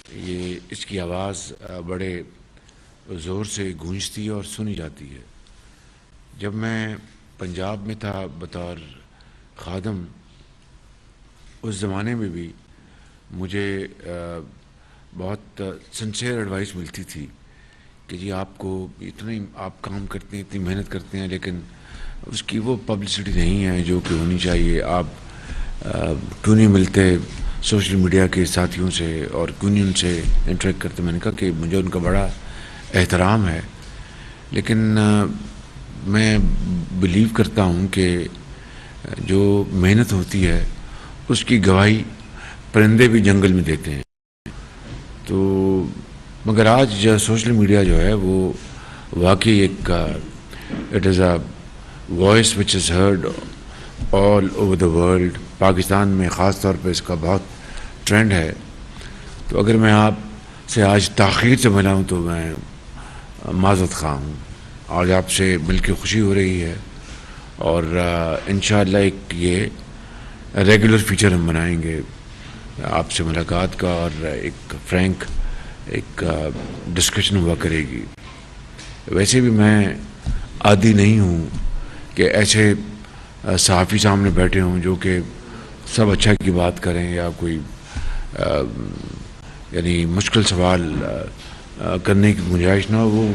یہ اس کی آواز بڑے زور سے گونجتی ہے اور سنی جاتی ہے۔ جب میں پنجاب میں تھا بطور خادم، اس زمانے میں بھی مجھے بہت سنسیئر ایڈوائس ملتی تھی کہ جی آپ کو اتنے آپ کام کرتے ہیں، اتنی محنت کرتے ہیں، لیکن اس کی وہ پبلسٹی نہیں ہے جو کہ ہونی چاہیے۔ آپ کیوں نہیں ملتے سوشل میڈیا کے ساتھیوں سے اور کیوں نہیں ان سے انٹریکٹ کرتے؟ میں نے کہا کہ مجھے ان کا بڑا احترام ہے، لیکن میں بلیو کرتا ہوں کہ جو محنت ہوتی ہے اس کی گواہی پرندے بھی جنگل میں دیتے ہیں۔ تو مگر آج سوشل میڈیا جو ہے وہ واقعی ایک it is a voice which is heard all over the world. Pakistan میں خاص طور پہ اس کا بہت ٹرینڈ ہے۔ تو اگر میں آپ سے آج تاخیر سے ملا ہوں تو میں معذرت خواہ ہوں۔ آج آپ سے مل کے خوشی ہو رہی ہے، اور انشاءاللہ ایک یہ ریگولر فیچر ہم بنائیں گے آپ سے ملاقات کا، اور ایک فرینک ایک ڈسکشن ہوا کرے گی۔ ویسے بھی میں عادی نہیں ہوں کہ ایسے صحافی سامنے بیٹھے ہوں جو کہ سب اچھا کی بات کریں یا کوئی یعنی مشکل سوال کرنے کی گنجائش نہ ہو۔ وہ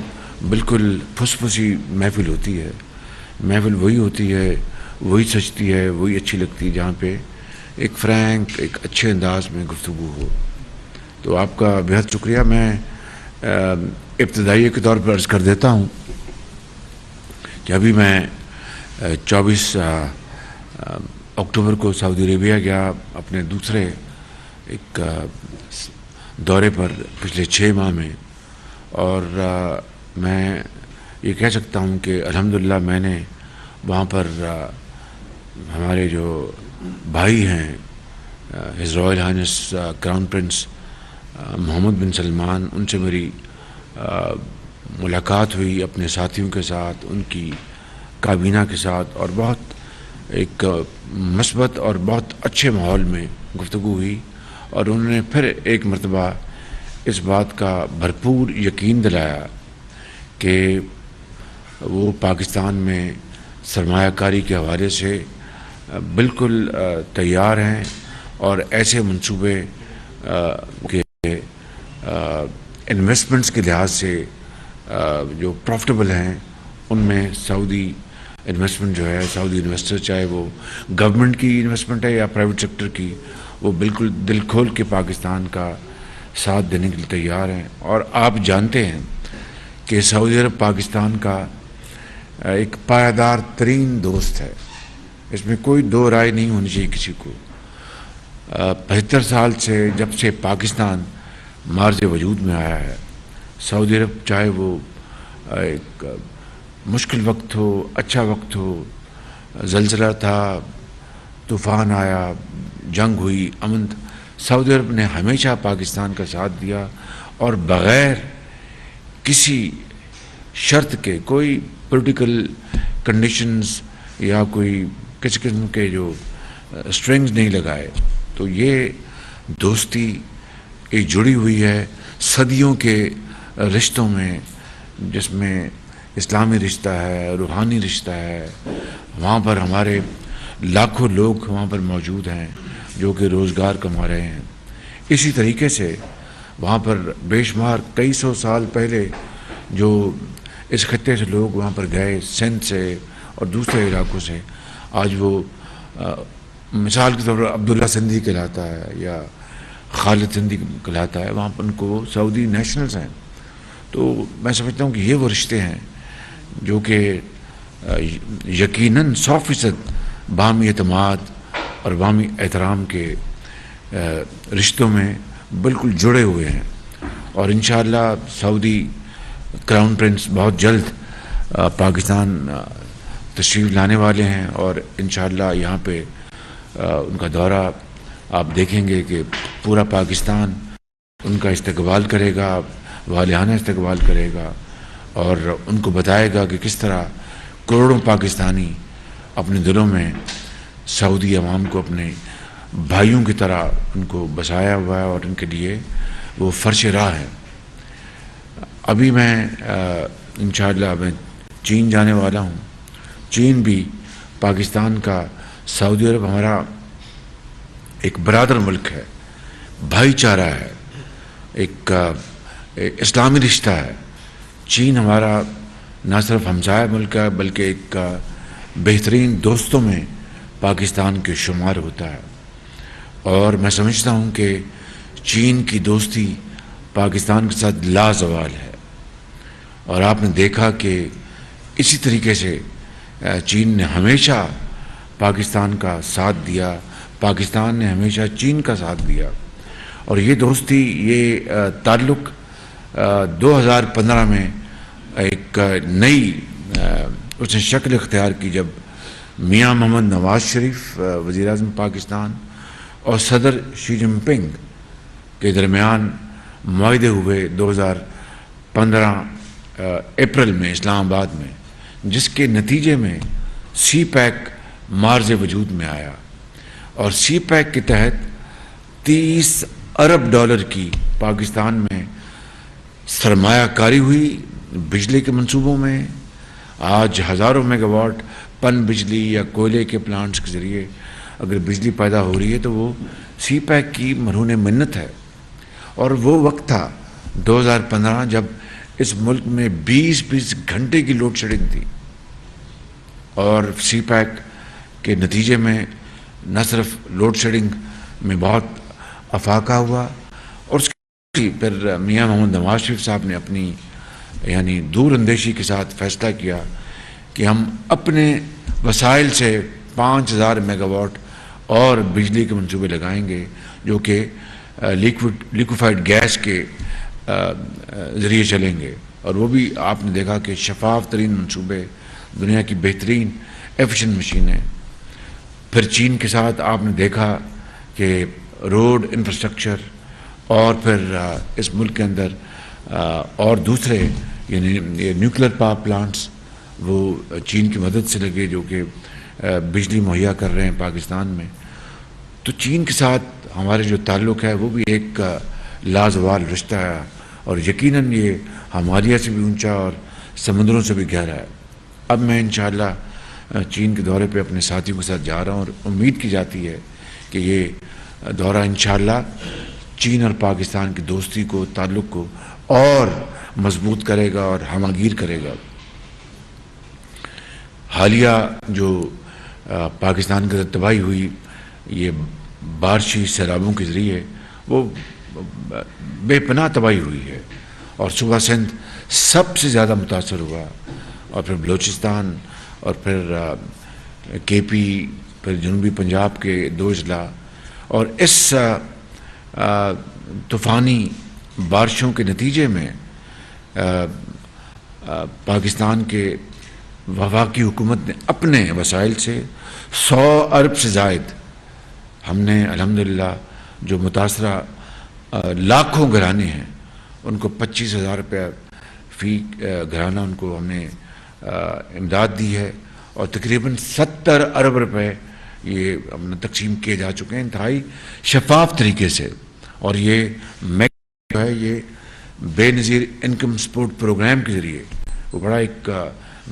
بالکل پھس پھسی محفل ہوتی ہے۔ محفل وہی ہوتی ہے، وہی سجتی ہے، وہی اچھی لگتی ہے جہاں پہ ایک فرینک ایک اچھے انداز میں گفتگو ہو۔ تو آپ کا بہت شکریہ۔ میں ابتدائی کے طور پر عرض کر دیتا ہوں کہ ابھی میں 24 اکتوبر کو سعودی عربیہ گیا اپنے دوسرے ایک دورے پر پچھلے 6 ماہ میں، اور میں یہ کہہ سکتا ہوں کہ الحمدللہ میں نے وہاں پر ہمارے جو بھائی ہیں His Royal Highness Crown Prince Mohammed bin Salman, ان سے میری ملاقات ہوئی، اپنے ساتھیوں کے ساتھ، ان کی کابینہ کے ساتھ، اور بہت ایک مثبت اور بہت اچھے ماحول میں گفتگو ہوئی، اور انہوں نے پھر ایک مرتبہ اس بات کا بھرپور یقین دلایا کہ وہ پاکستان میں سرمایہ کاری کے حوالے سے بالکل تیار ہیں، اور ایسے منصوبے کہ انویسٹمنٹس کے لحاظ سے جو پروفٹیبل ہیں ان میں سعودی انویسٹمنٹ جو ہے، سعودی انویسٹر چاہے وہ گورنمنٹ کی انویسٹمنٹ ہے یا پرائیویٹ سیکٹر کی، وہ بالکل دل کھول کے پاکستان کا ساتھ دینے کے لیے تیار ہیں۔ اور آپ جانتے ہیں کہ سعودی عرب پاکستان کا ایک پائیدار ترین دوست ہے، اس میں کوئی دو رائے نہیں ہونی چاہیے کسی کو۔ 75 سال سے جب سے پاکستان مارز وجود میں آیا ہے، سعودی عرب چاہے وہ ایک مشکل وقت ہو، اچھا وقت ہو، زلزلہ تھا، طوفان آیا، جنگ ہوئی، امن، سعودی عرب نے ہمیشہ پاکستان کا ساتھ دیا، اور بغیر کسی شرط کے، کوئی پولیٹیکل کنڈیشنز یا کوئی کسی قسم کے جو اسٹرنگز نہیں لگائے۔ تو یہ دوستی ایک جڑی ہوئی ہے صدیوں کے رشتوں میں، جس میں اسلامی رشتہ ہے، روحانی رشتہ ہے۔ وہاں پر ہمارے لاکھوں لوگ وہاں پر موجود ہیں جو کہ روزگار کما رہے ہیں۔ اسی طریقے سے وہاں پر بے شمار کئی سو سال پہلے جو اس خطے سے لوگ وہاں پر گئے، سندھ سے اور دوسرے علاقوں سے، آج وہ مثال کے طور پر عبداللہ سندھی کہلاتا ہے یا خالد سندھی کہلاتا ہے، وہاں پر ان کو سعودی نیشنلز ہیں۔ تو میں سمجھتا ہوں کہ یہ وہ رشتے ہیں جو کہ یقیناً 100% باہمی اعتماد اور باہمی احترام کے رشتوں میں بالکل جڑے ہوئے ہیں، اور انشاءاللہ سعودی کراؤن پرنس بہت جلد پاکستان تشریف لانے والے ہیں، اور انشاءاللہ یہاں پہ ان کا دورہ آپ دیکھیں گے کہ پورا پاکستان ان کا استقبال کرے گا، والہانہ استقبال کرے گا، اور ان کو بتائے گا کہ کس طرح کروڑوں پاکستانی اپنے دلوں میں سعودی عوام کو اپنے بھائیوں کی طرح ان کو بسایا ہوا ہے، اور ان کے لیے وہ فرش راہ ہے۔ ابھی میں انشاءاللہ میں چین جانے والا ہوں۔ چین بھی پاکستان کا، سعودی عرب ہمارا ایک برادر ملک ہے، بھائی چارہ ہے، ایک اسلامی رشتہ ہے۔ چین ہمارا نہ صرف ہمسایہ ملک ہے بلکہ ایک بہترین دوستوں میں پاکستان کے شمار ہوتا ہے، اور میں سمجھتا ہوں کہ چین کی دوستی پاکستان کے ساتھ لازوال ہے۔ اور آپ نے دیکھا کہ اسی طریقے سے چین نے ہمیشہ پاکستان کا ساتھ دیا، پاکستان نے ہمیشہ چین کا ساتھ دیا، اور یہ دوستی، یہ تعلق 2015 میں ایک نئی اس نے شکل اختیار کی، جب میاں محمد نواز شریف وزیر اعظم پاکستان اور صدر شی جن پنگ کے درمیان معاہدے ہوئے 2015 اپریل میں اسلام آباد میں، جس کے نتیجے میں سی پیک مارز وجود میں آیا، اور سی پیک کے تحت 30 ارب ڈالر کی پاکستان میں سرمایہ کاری ہوئی بجلی کے منصوبوں میں۔ آج ہزاروں میگا واٹ پن بجلی یا کوئلے کے پلانٹس کے ذریعے اگر بجلی پیدا ہو رہی ہے تو وہ سی پیک کی مرہون منت ہے۔ اور وہ وقت تھا 2015 جب اس ملک میں 20 گھنٹے کی لوڈ شیڈنگ تھی، اور سی پیک کے نتیجے میں نہ صرف لوڈ شیڈنگ میں بہت افاقہ ہوا، اور اس کی پھر میاں محمد نواز شریف صاحب نے اپنی یعنی دور اندیشی کے ساتھ فیصلہ کیا کہ ہم اپنے وسائل سے 5000 میگا واٹ اور بجلی کے منصوبے لگائیں گے، جو کہ لیکوفائڈ گیس کے ذریعے چلیں گے، اور وہ بھی آپ نے دیکھا کہ شفاف ترین منصوبے، دنیا کی بہترین ایفیشنٹ مشینیں۔ پھر چین کے ساتھ آپ نے دیکھا کہ روڈ انفراسٹرکچر، اور پھر اس ملک کے اندر اور دوسرے یعنی نیوکلیر پاور پلانٹس وہ چین کی مدد سے لگے، جو کہ بجلی مہیا کر رہے ہیں پاکستان میں۔ تو چین کے ساتھ ہمارے جو تعلق ہے وہ بھی ایک لازوال رشتہ ہے، اور یقیناً یہ ہمالیہ سے بھی اونچا اور سمندروں سے بھی گہرا ہے۔ اب میں انشاءاللہ چین کے دورے پہ اپنے ساتھیوں کے ساتھ جا رہا ہوں، اور امید کی جاتی ہے کہ یہ دورہ انشاءاللہ چین اور پاکستان کی دوستی کو، تعلق کو اور مضبوط کرے گا اور ہمہ گیر کرے گا۔ حالیہ جو پاکستان کے اندر تباہی ہوئی، یہ بارشی سیلابوں کے ذریعے، وہ بے پناہ تباہی ہوئی ہے، اور صوبہ سندھ سب سے زیادہ متاثر ہوا، اور پھر بلوچستان، اور پھر کے پی، پھر جنوبی پنجاب کے 2 اضلاع، اور اس طوفانی بارشوں کے نتیجے میں پاکستان کے وفاقی حکومت نے اپنے وسائل سے 100 ارب سے زائد، ہم نے الحمدللہ جو متاثرہ لاکھوں گھرانے ہیں ان کو 25,000 روپیہ فی گھرانہ ان کو ہم نے امداد دی ہے، اور تقریباً 70 ارب روپے یہ ہم نے تقسیم کیے جا چکے ہیں انتہائی شفاف طریقے سے۔ اور یہ جو ہے یہ بے نظیر انکم سپورٹ پروگرام کے ذریعے وہ بڑا ایک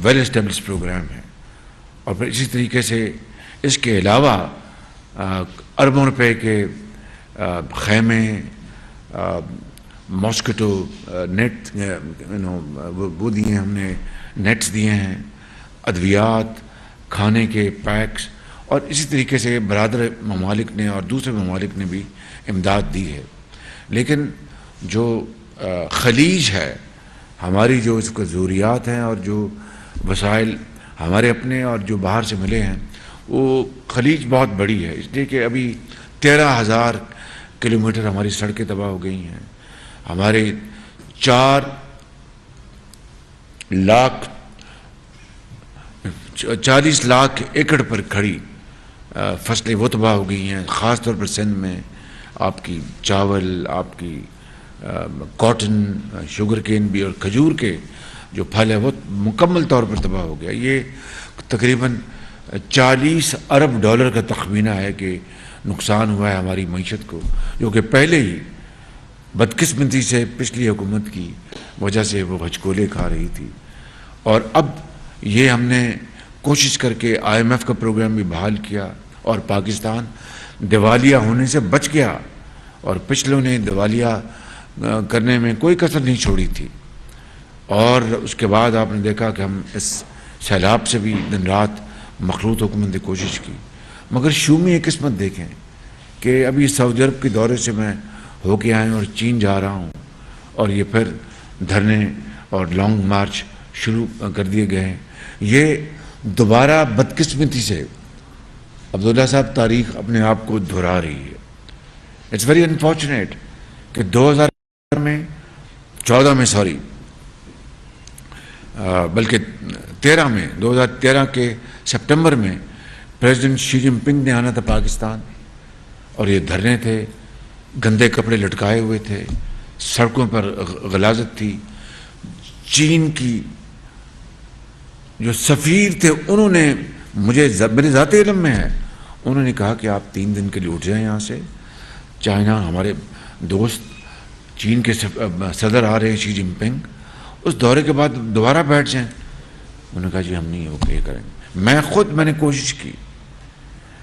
ویل اسٹیبلش پروگرام ہے، اور پھر اسی طریقے سے اس کے علاوہ اربوں روپے کے خیمے، ماسکیٹو نیٹ وہ دیے ہیں، ہم نے نیٹس دیے ہیں، ادویات، کھانے کے پیکس، اور اسی طریقے سے برادر ممالک نے اور دوسرے ممالک نے بھی امداد دی ہے۔ لیکن جو خلیج ہے، ہماری جو اس کو ضروریات ہیں اور جو وسائل ہمارے اپنے اور جو باہر سے ملے ہیں، وہ خلیج بہت بڑی ہے، اس لیے کہ ابھی 13,000 کلومیٹر ہماری سڑکیں تباہ ہو گئی ہیں، ہمارے 40 لاکھ ایکڑ پر کھڑی فصلیں وہ تباہ ہو گئی ہیں، خاص طور پر سندھ میں آپ کی چاول، آپ کی کاٹن، شوگر کین بھی، اور کھجور کے جو پھل ہے وہ مکمل طور پر تباہ ہو گیا۔ یہ تقریباً 40 ارب ڈالر کا تخمینہ ہے کہ نقصان ہوا ہے ہماری معیشت کو، جو کہ پہلے ہی بدقسمتی سے پچھلی حکومت کی وجہ سے وہ ہچکولے کھا رہی تھی، اور اب یہ ہم نے کوشش کر کے IMF کا پروگرام بھی بحال کیا اور پاکستان دیوالیہ ہونے سے بچ گیا، اور پچھلوں نے دیوالیہ کرنے میں کوئی کسر نہیں چھوڑی تھی۔ اور اس کے بعد آپ نے دیکھا کہ ہم اس سیلاب سے بھی دن رات مخلوط حکومت نے کوشش کی، مگر شومی قسمت دیکھیں کہ ابھی سعودی عرب کے دورے سے میں ہو کے آئے اور چین جا رہا ہوں، اور یہ پھر دھرنے اور لانگ مارچ شروع کر دیے گئے ہیں۔ یہ دوبارہ بدقسمتی سے عبداللہ صاحب تاریخ اپنے آپ کو دہرا رہی ہے۔ اٹس ویری انفارچونیٹ کہ 2014 بلکہ 2013 کے سپٹمبر میں پریزیڈنٹ شی جن پنگ نے آنا تھا پاکستان، اور یہ دھرنے تھے، گندے کپڑے لٹکائے ہوئے تھے، سڑکوں پر غلاظت تھی۔ چین کی جو سفیر تھے انہوں نے میرے ذاتی علم میں ہے، انہوں نے کہا کہ آپ 3 دن کے لیے اٹھ جائیں یہاں سے، چائنا ہمارے دوست چین کے صدر آ رہے ہیں شی جن پنگ، اس دورے کے بعد دوبارہ بیٹھ جائیں۔ انہوں نے کہا جی ہم نہیں اوکے کریں گے۔ میں نے کوشش کی،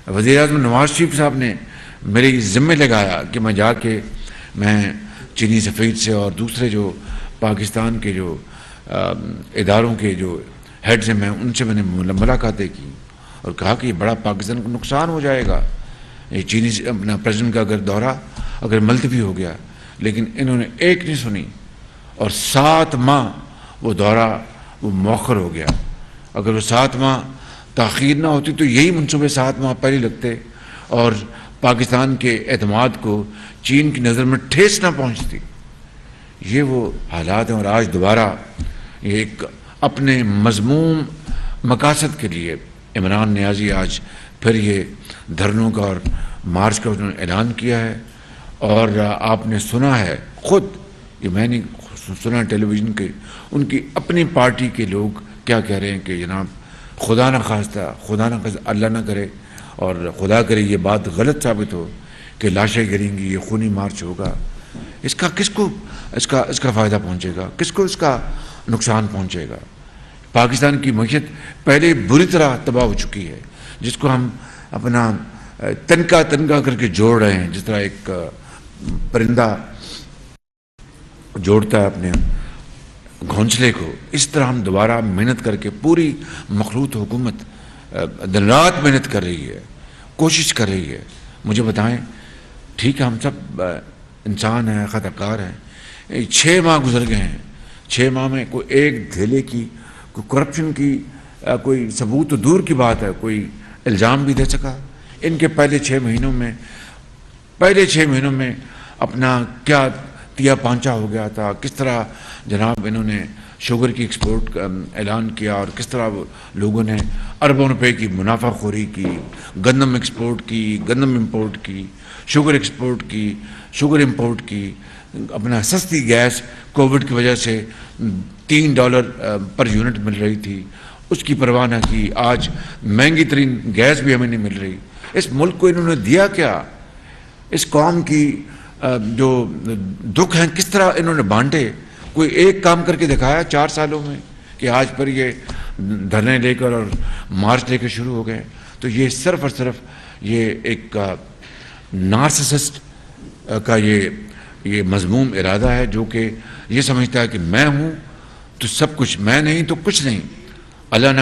وزیر اعظم نواز شریف صاحب نے میرے ذمہ لگایا کہ میں جا کے میں چینی سفیر سے اور دوسرے جو پاکستان کے جو اداروں کے جو ہیڈز ہیں میں نے ملاقاتیں کی، اور کہا کہ یہ بڑا پاکستان کو نقصان ہو جائے گا یہ چینی اپنا پریزیڈنٹ کا اگر دورہ اگر ملتوی ہو گیا، لیکن انہوں نے ایک نہیں سنی، اور 7 ماہ وہ دورہ وہ مؤخر ہو گیا۔ اگر وہ 7 ماہ تاخیر نہ ہوتی تو یہی منصوبے 7 ماہ پہلے لگتے اور پاکستان کے اعتماد کو چین کی نظر میں ٹھیس نہ پہنچتی۔ یہ وہ حالات ہیں، اور آج دوبارہ یہ ایک اپنے مذموم مقاصد کے لیے عمران نیازی آج پھر یہ دھرنوں کا اور مارچ کا انہوں نے اعلان کیا ہے۔ اور آپ نے سنا ہے خود، یہ میں نے سنا ٹیلی ویژن کے، ان کی اپنی پارٹی کے لوگ کیا کہہ رہے ہیں کہ جناب خدا نہ خواستہ اللہ نہ کرے اور خدا کرے یہ بات غلط ثابت ہو کہ لاشیں گریں گی، یہ خونی مارچ ہوگا، اس کا کس کو اس کا فائدہ پہنچے گا، کس کو اس کا نقصان پہنچے گا؟ پاکستان کی معیشت پہلے بری طرح تباہ ہو چکی ہے، جس کو ہم اپنا تنکا کر کے جوڑ رہے ہیں، جس طرح ایک پرندہ جوڑتا ہے اپنے گھونسلے کو، اس طرح ہم دوبارہ محنت کر کے پوری مخلوط حکومت دن رات محنت کر رہی ہے، کوشش کر رہی ہے۔ مجھے بتائیں، ٹھیک ہے ہم سب انسان ہیں، خطا کار ہیں، 6 ماہ گزر گئے ہیں، 6 ماہ میں کوئی ایک دھیلے کی کوئی کرپشن کی کوئی ثبوت تو دور کی بات ہے، کوئی الزام بھی دے سکا؟ ان کے پہلے 6 مہینوں میں اپنا کیا تیا پانچا ہو گیا تھا، کس طرح جناب انہوں نے شوگر کی ایکسپورٹ کا اعلان کیا، اور کس طرح لوگوں نے اربوں روپے کی منافع خوری کی، گندم ایکسپورٹ کی، گندم امپورٹ کی، شوگر ایکسپورٹ کی، شوگر امپورٹ کی، اپنا سستی گیس کووڈ کی وجہ سے $3 پر یونٹ مل رہی تھی، اس کی پرواہ نہ کی۔ آج مہنگی ترین گیس بھی ہمیں نہیں مل رہی۔ اس ملک کو انہوں نے دیا کیا؟ اس قوم کی جو دکھ ہیں کس طرح انہوں نے بانٹے؟ کوئی ایک کام کر کے دکھایا 4 سالوں میں کہ آج پر یہ دھرنے لے کر اور مارچ لے کر شروع ہو گئے؟ تو یہ صرف اور صرف یہ ایک نارسسسٹ کا یہ مذموم ارادہ ہے، جو کہ یہ سمجھتا ہے کہ میں ہوں تو سب کچھ، میں نہیں تو کچھ نہیں۔ اللہ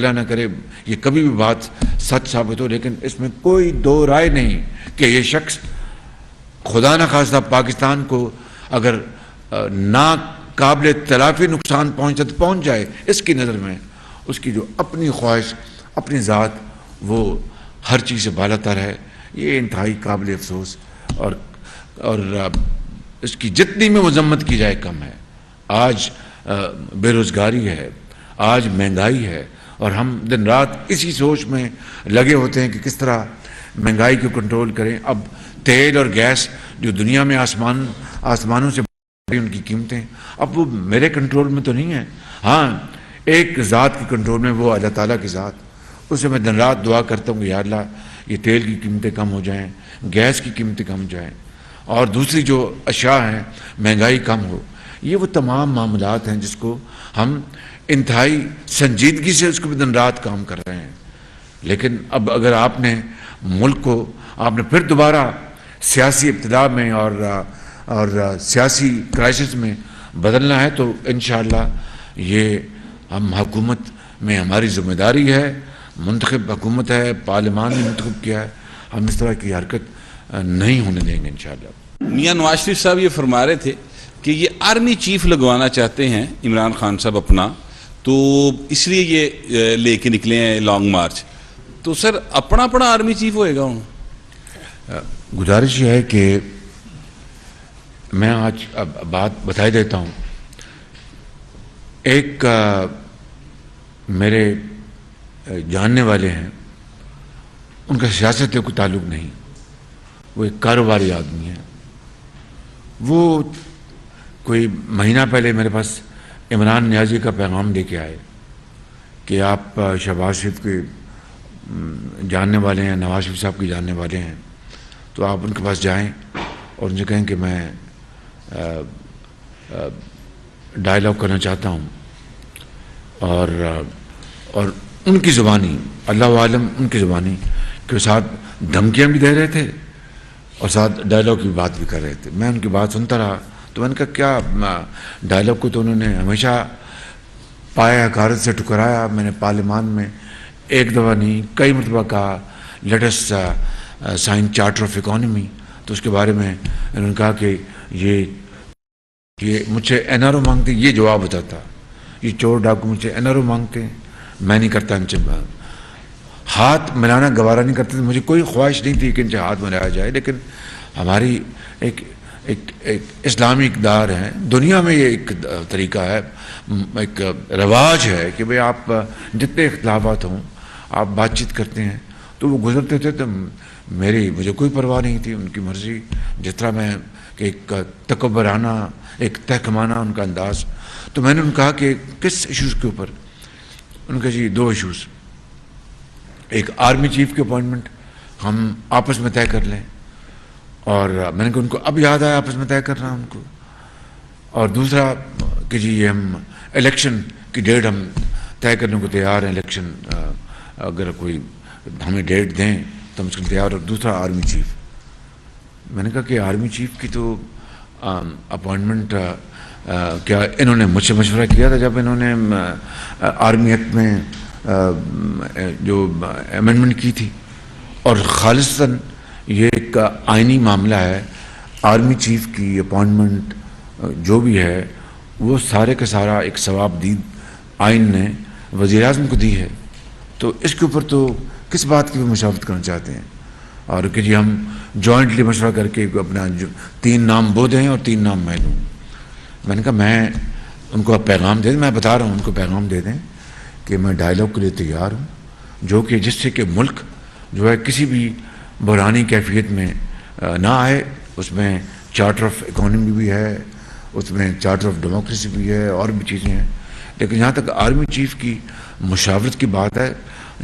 نہ کرے یہ کبھی بھی بات سچ ثابت ہو، لیکن اس میں کوئی دو رائے نہیں کہ یہ شخص خدا نہ خواستہ پاکستان کو اگر ناقابل تلافی نقصان پہنچے تو پہنچ جائے، اس کی نظر میں اس کی جو اپنی خواہش، اپنی ذات، وہ ہر چیز سے بالا تر ہے۔ یہ انتہائی قابل افسوس اور اس کی جتنی میں مذمت کی جائے کم ہے۔ آج بے روزگاری ہے، آج مہنگائی ہے، اور ہم دن رات اسی سوچ میں لگے ہوتے ہیں کہ کس طرح مہنگائی کو کنٹرول کریں۔ اب تیل اور گیس جو دنیا میں آسمانوں سے ان کی قیمتیں، اب وہ میرے کنٹرول میں تو نہیں ہے۔ ہاں، ایک ذات کی کنٹرول میں، وہ اللہ تعالیٰ کی ذات، اسے میں دن رات دعا کرتا ہوں کہ یا اللہ یہ تیل کی قیمتیں کم ہو جائیں، گیس کی قیمتیں کم ہو جائیں، اور دوسری جو اشیاء ہیں مہنگائی کم ہو. یہ وہ تمام معاملات ہیں جس کو ہم انتہائی سنجیدگی سے اس کو بھی دن رات کام کر رہے ہیں. لیکن اب اگر آپ نے ملک کو آپ نے پھر دوبارہ سیاسی ابتدا میں اور سیاسی کرائسس میں بدلنا ہے تو انشاءاللہ یہ ہم حکومت میں ہماری ذمہ داری ہے. منتخب حکومت ہے, پارلیمان نے منتخب کیا ہے, ہم اس طرح کی حرکت نہیں ہونے دیں گے انشاءاللہ. میاں نواز شریف صاحب یہ فرما رہے تھے کہ یہ آرمی چیف لگوانا چاہتے ہیں عمران خان صاحب اپنا, تو اس لیے یہ لے کے نکلے ہیں لانگ مارچ. تو سر اپنا آرمی چیف ہوئے گا ہوں؟ گزارش یہ ہے کہ میں آج بات بتائی دیتا ہوں. ایک میرے جاننے والے ہیں, ان کا سیاست سے کوئی تعلق نہیں, وہ ایک کاروباری آدمی ہے. وہ کوئی مہینہ پہلے میرے پاس عمران نیازی کا پیغام دے کے آئے کہ آپ شہباز شریف کے جاننے والے ہیں, نواز شریف صاحب کے جاننے والے ہیں, تو آپ ان کے پاس جائیں اور ان سے کہیں کہ میں ڈائلاگ کرنا چاہتا ہوں. اور ان کی زبانی, اللہ عالم ان کی زبانی, کہ ساتھ دھمکیاں بھی دے رہے تھے اور ساتھ ڈائلاگ کی بات بھی کر رہے تھے. میں ان کی بات سنتا رہا تو میں نے کہا کیا ڈائلاگ کو تو انہوں نے ہمیشہ پایا حقارت سے ٹکرایا. میں نے پارلیمان میں ایک دفعہ نہیں کئی مرتبہ کہا let us sign charter of economy, تو اس کے بارے میں انہوں نے کہا کہ یہ مجھ سے این آر او مانگتے, یہ جواب ہوتا تھا, یہ چور ڈاکو مجھ سے این آر او مانگتے ہیں, میں نہیں کرتا ان سے ہاتھ ملانا, گوارا نہیں کرتے. مجھے کوئی خواہش نہیں تھی کہ ان سے ہاتھ ملایا جائے, لیکن ہماری ایک اسلامی اقدار ہے, دنیا میں یہ ایک طریقہ ہے, ایک رواج ہے کہ بھئی آپ جتنے اختلافات ہوں آپ بات چیت کرتے ہیں. تو وہ گزرتے تھے تو مجھے کوئی پرواہ نہیں تھی, ان کی مرضی, جس طرح میں کہ ایک تکبرانہ, ایک تحکمانہ ان کا انداز. تو میں نے ان کہا کہ کس ایشوز کے اوپر؟ ان کا جی 2 ایشوز, ایک آرمی چیف کی اپوائنٹمنٹ ہم آپس میں طے کر لیں, اور میں نے کہا ان کو اب یاد آیا آپس میں طے کرنا ان کو, اور دوسرا کہ جی یہ ہم الیکشن کی ڈیٹ ہم طے کرنے کو تیار ہیں, الیکشن اگر کوئی ہمیں ڈیٹ دیں تو ہم اس کو تیار. اور دوسرا آرمی چیف. میں نے کہا کہ آرمی چیف کی تو اپوائنٹمنٹ کیا انہوں نے مجھ سے مشورہ کیا تھا جب انہوں نے آرمی ایکٹ میں جو امینڈمنٹ کی تھی, اور خالصتاً یہ ایک آئینی معاملہ ہے. آرمی چیف کی اپوائنٹمنٹ جو بھی ہے وہ سارے کا سارا ایک ثواب دید آئین نے وزیر اعظم کو دی ہے, تو اس کے اوپر تو کس بات کی بھی مشاورت کرنا چاہتے ہیں. اور کہ جی ہم جوائنٹلی مشورہ کر کے اپنا 3 نام وہ دیں اور 3 نام میں دوں. میں نے کہا میں ان کو پیغام دے دیں, میں بتا رہا ہوں ان کو پیغام دے دیں کہ میں ڈائلاگ کے لیے تیار ہوں, جو کہ جس سے کہ ملک جو ہے کسی بھی بحرانی کیفیت میں نہ آئے. اس میں چارٹر آف اکانومی بھی ہے, اس میں چارٹر آف ڈیموکریسی بھی ہے, اور بھی چیزیں ہیں. لیکن جہاں تک آرمی چیف کی مشاورت کی بات ہے,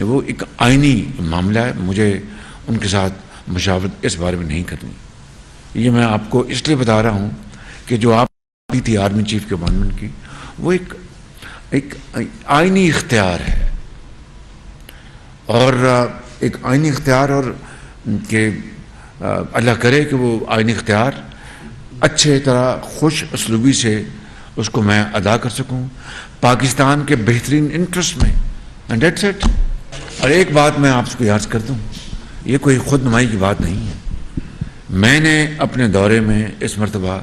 وہ ایک آئینی معاملہ ہے, مجھے ان کے ساتھ مشاورت اس بارے میں نہیں کرنی. یہ میں آپ کو اس لیے بتا رہا ہوں کہ جو آپ کی تھی آرمی چیف کے اپوائنٹمنٹ کی, وہ ایک آئینی اختیار ہے, اور ایک آئینی اختیار, اور کہ اللہ کرے کہ وہ آئینی اختیار اچھے طرح خوش اسلوبی سے اس کو میں ادا کر سکوں پاکستان کے بہترین انٹرسٹ میں, اینڈ دیٹس اٹ. اور ایک بات میں آپ کو یاد کر دوں, یہ کوئی خود نمائی کی بات نہیں ہے. میں نے اپنے دورے میں اس مرتبہ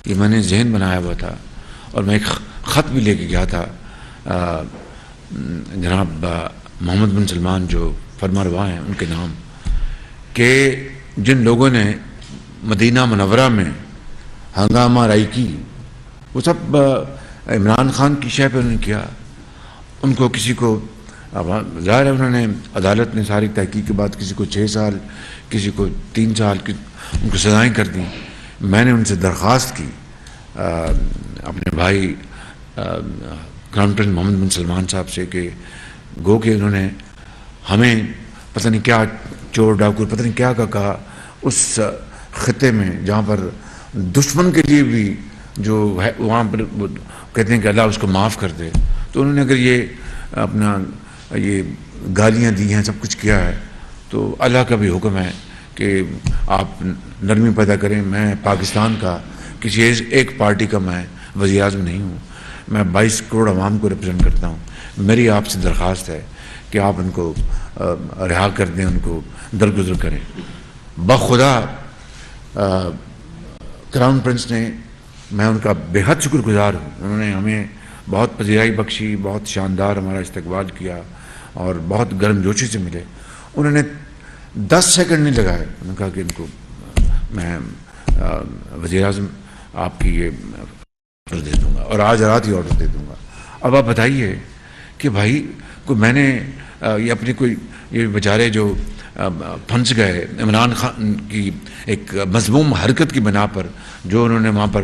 یہ میں نے ذہن بنایا ہوا تھا, اور میں ایک خط بھی لے کے گیا تھا جناب محمد بن سلمان جو فرما روا ہیں ان کے نام, کہ جن لوگوں نے مدینہ منورہ میں ہنگامہ رائی کی وہ سب عمران خان کی شے پہ انہوں نے کیا. ان کو کسی کو ظاہر ہے انہوں نے عدالت نے ساری تحقیق کے بعد کسی کو 6 سال, کسی کو 3 سال ان کو سزائیں کر دیں. میں نے ان سے درخواست کی اپنے بھائی crown Prince Mohammed bin Salman صاحب سے کہ گو کہ انہوں نے ہمیں پتہ نہیں کیا چور ڈاکو پتہ نہیں کیا کہا, اس خطے میں جہاں پر دشمن کے لیے بھی جو ہے وہاں پر وہ کہتے ہیں کہ اللہ اس کو معاف کر دے، تو انہوں نے اگر یہ اپنا یہ گالیاں دی ہیں، سب کچھ کیا ہے، تو اللہ کا بھی حکم ہے کہ آپ نرمی پیدا کریں. میں پاکستان کا کسی ایک پارٹی کا میں وزیر اعظم نہیں ہوں، میں 22 کروڑ عوام کو ریپرزینٹ کرتا ہوں. میری آپ سے درخواست ہے کہ آپ ان کو رہا کر دیں، ان کو درگزر کریں. بخدا کراؤن پرنس نے، میں ان کا بے حد شکر گزار ہوں. انہوں نے ہمیں بہت پذیرائی بخشی، بہت شاندار ہمارا استقبال کیا اور بہت گرم جوشی سے ملے. انہوں نے 10 سیکنڈ نہیں لگائے، انہوں نے کہا کہ ان کو میں وزیر اعظم آپ کی یہ آرڈر دے دوں گا اور آج رات ہی آرڈر دے دوں گا. اب آپ بتائیے کہ بھائی کوئی میں نے یہ اپنی کوئی یہ بیچارے جو پھنس گئے عمران خان کی ایک مذموم حرکت کی بنا پر، جو انہوں نے وہاں پر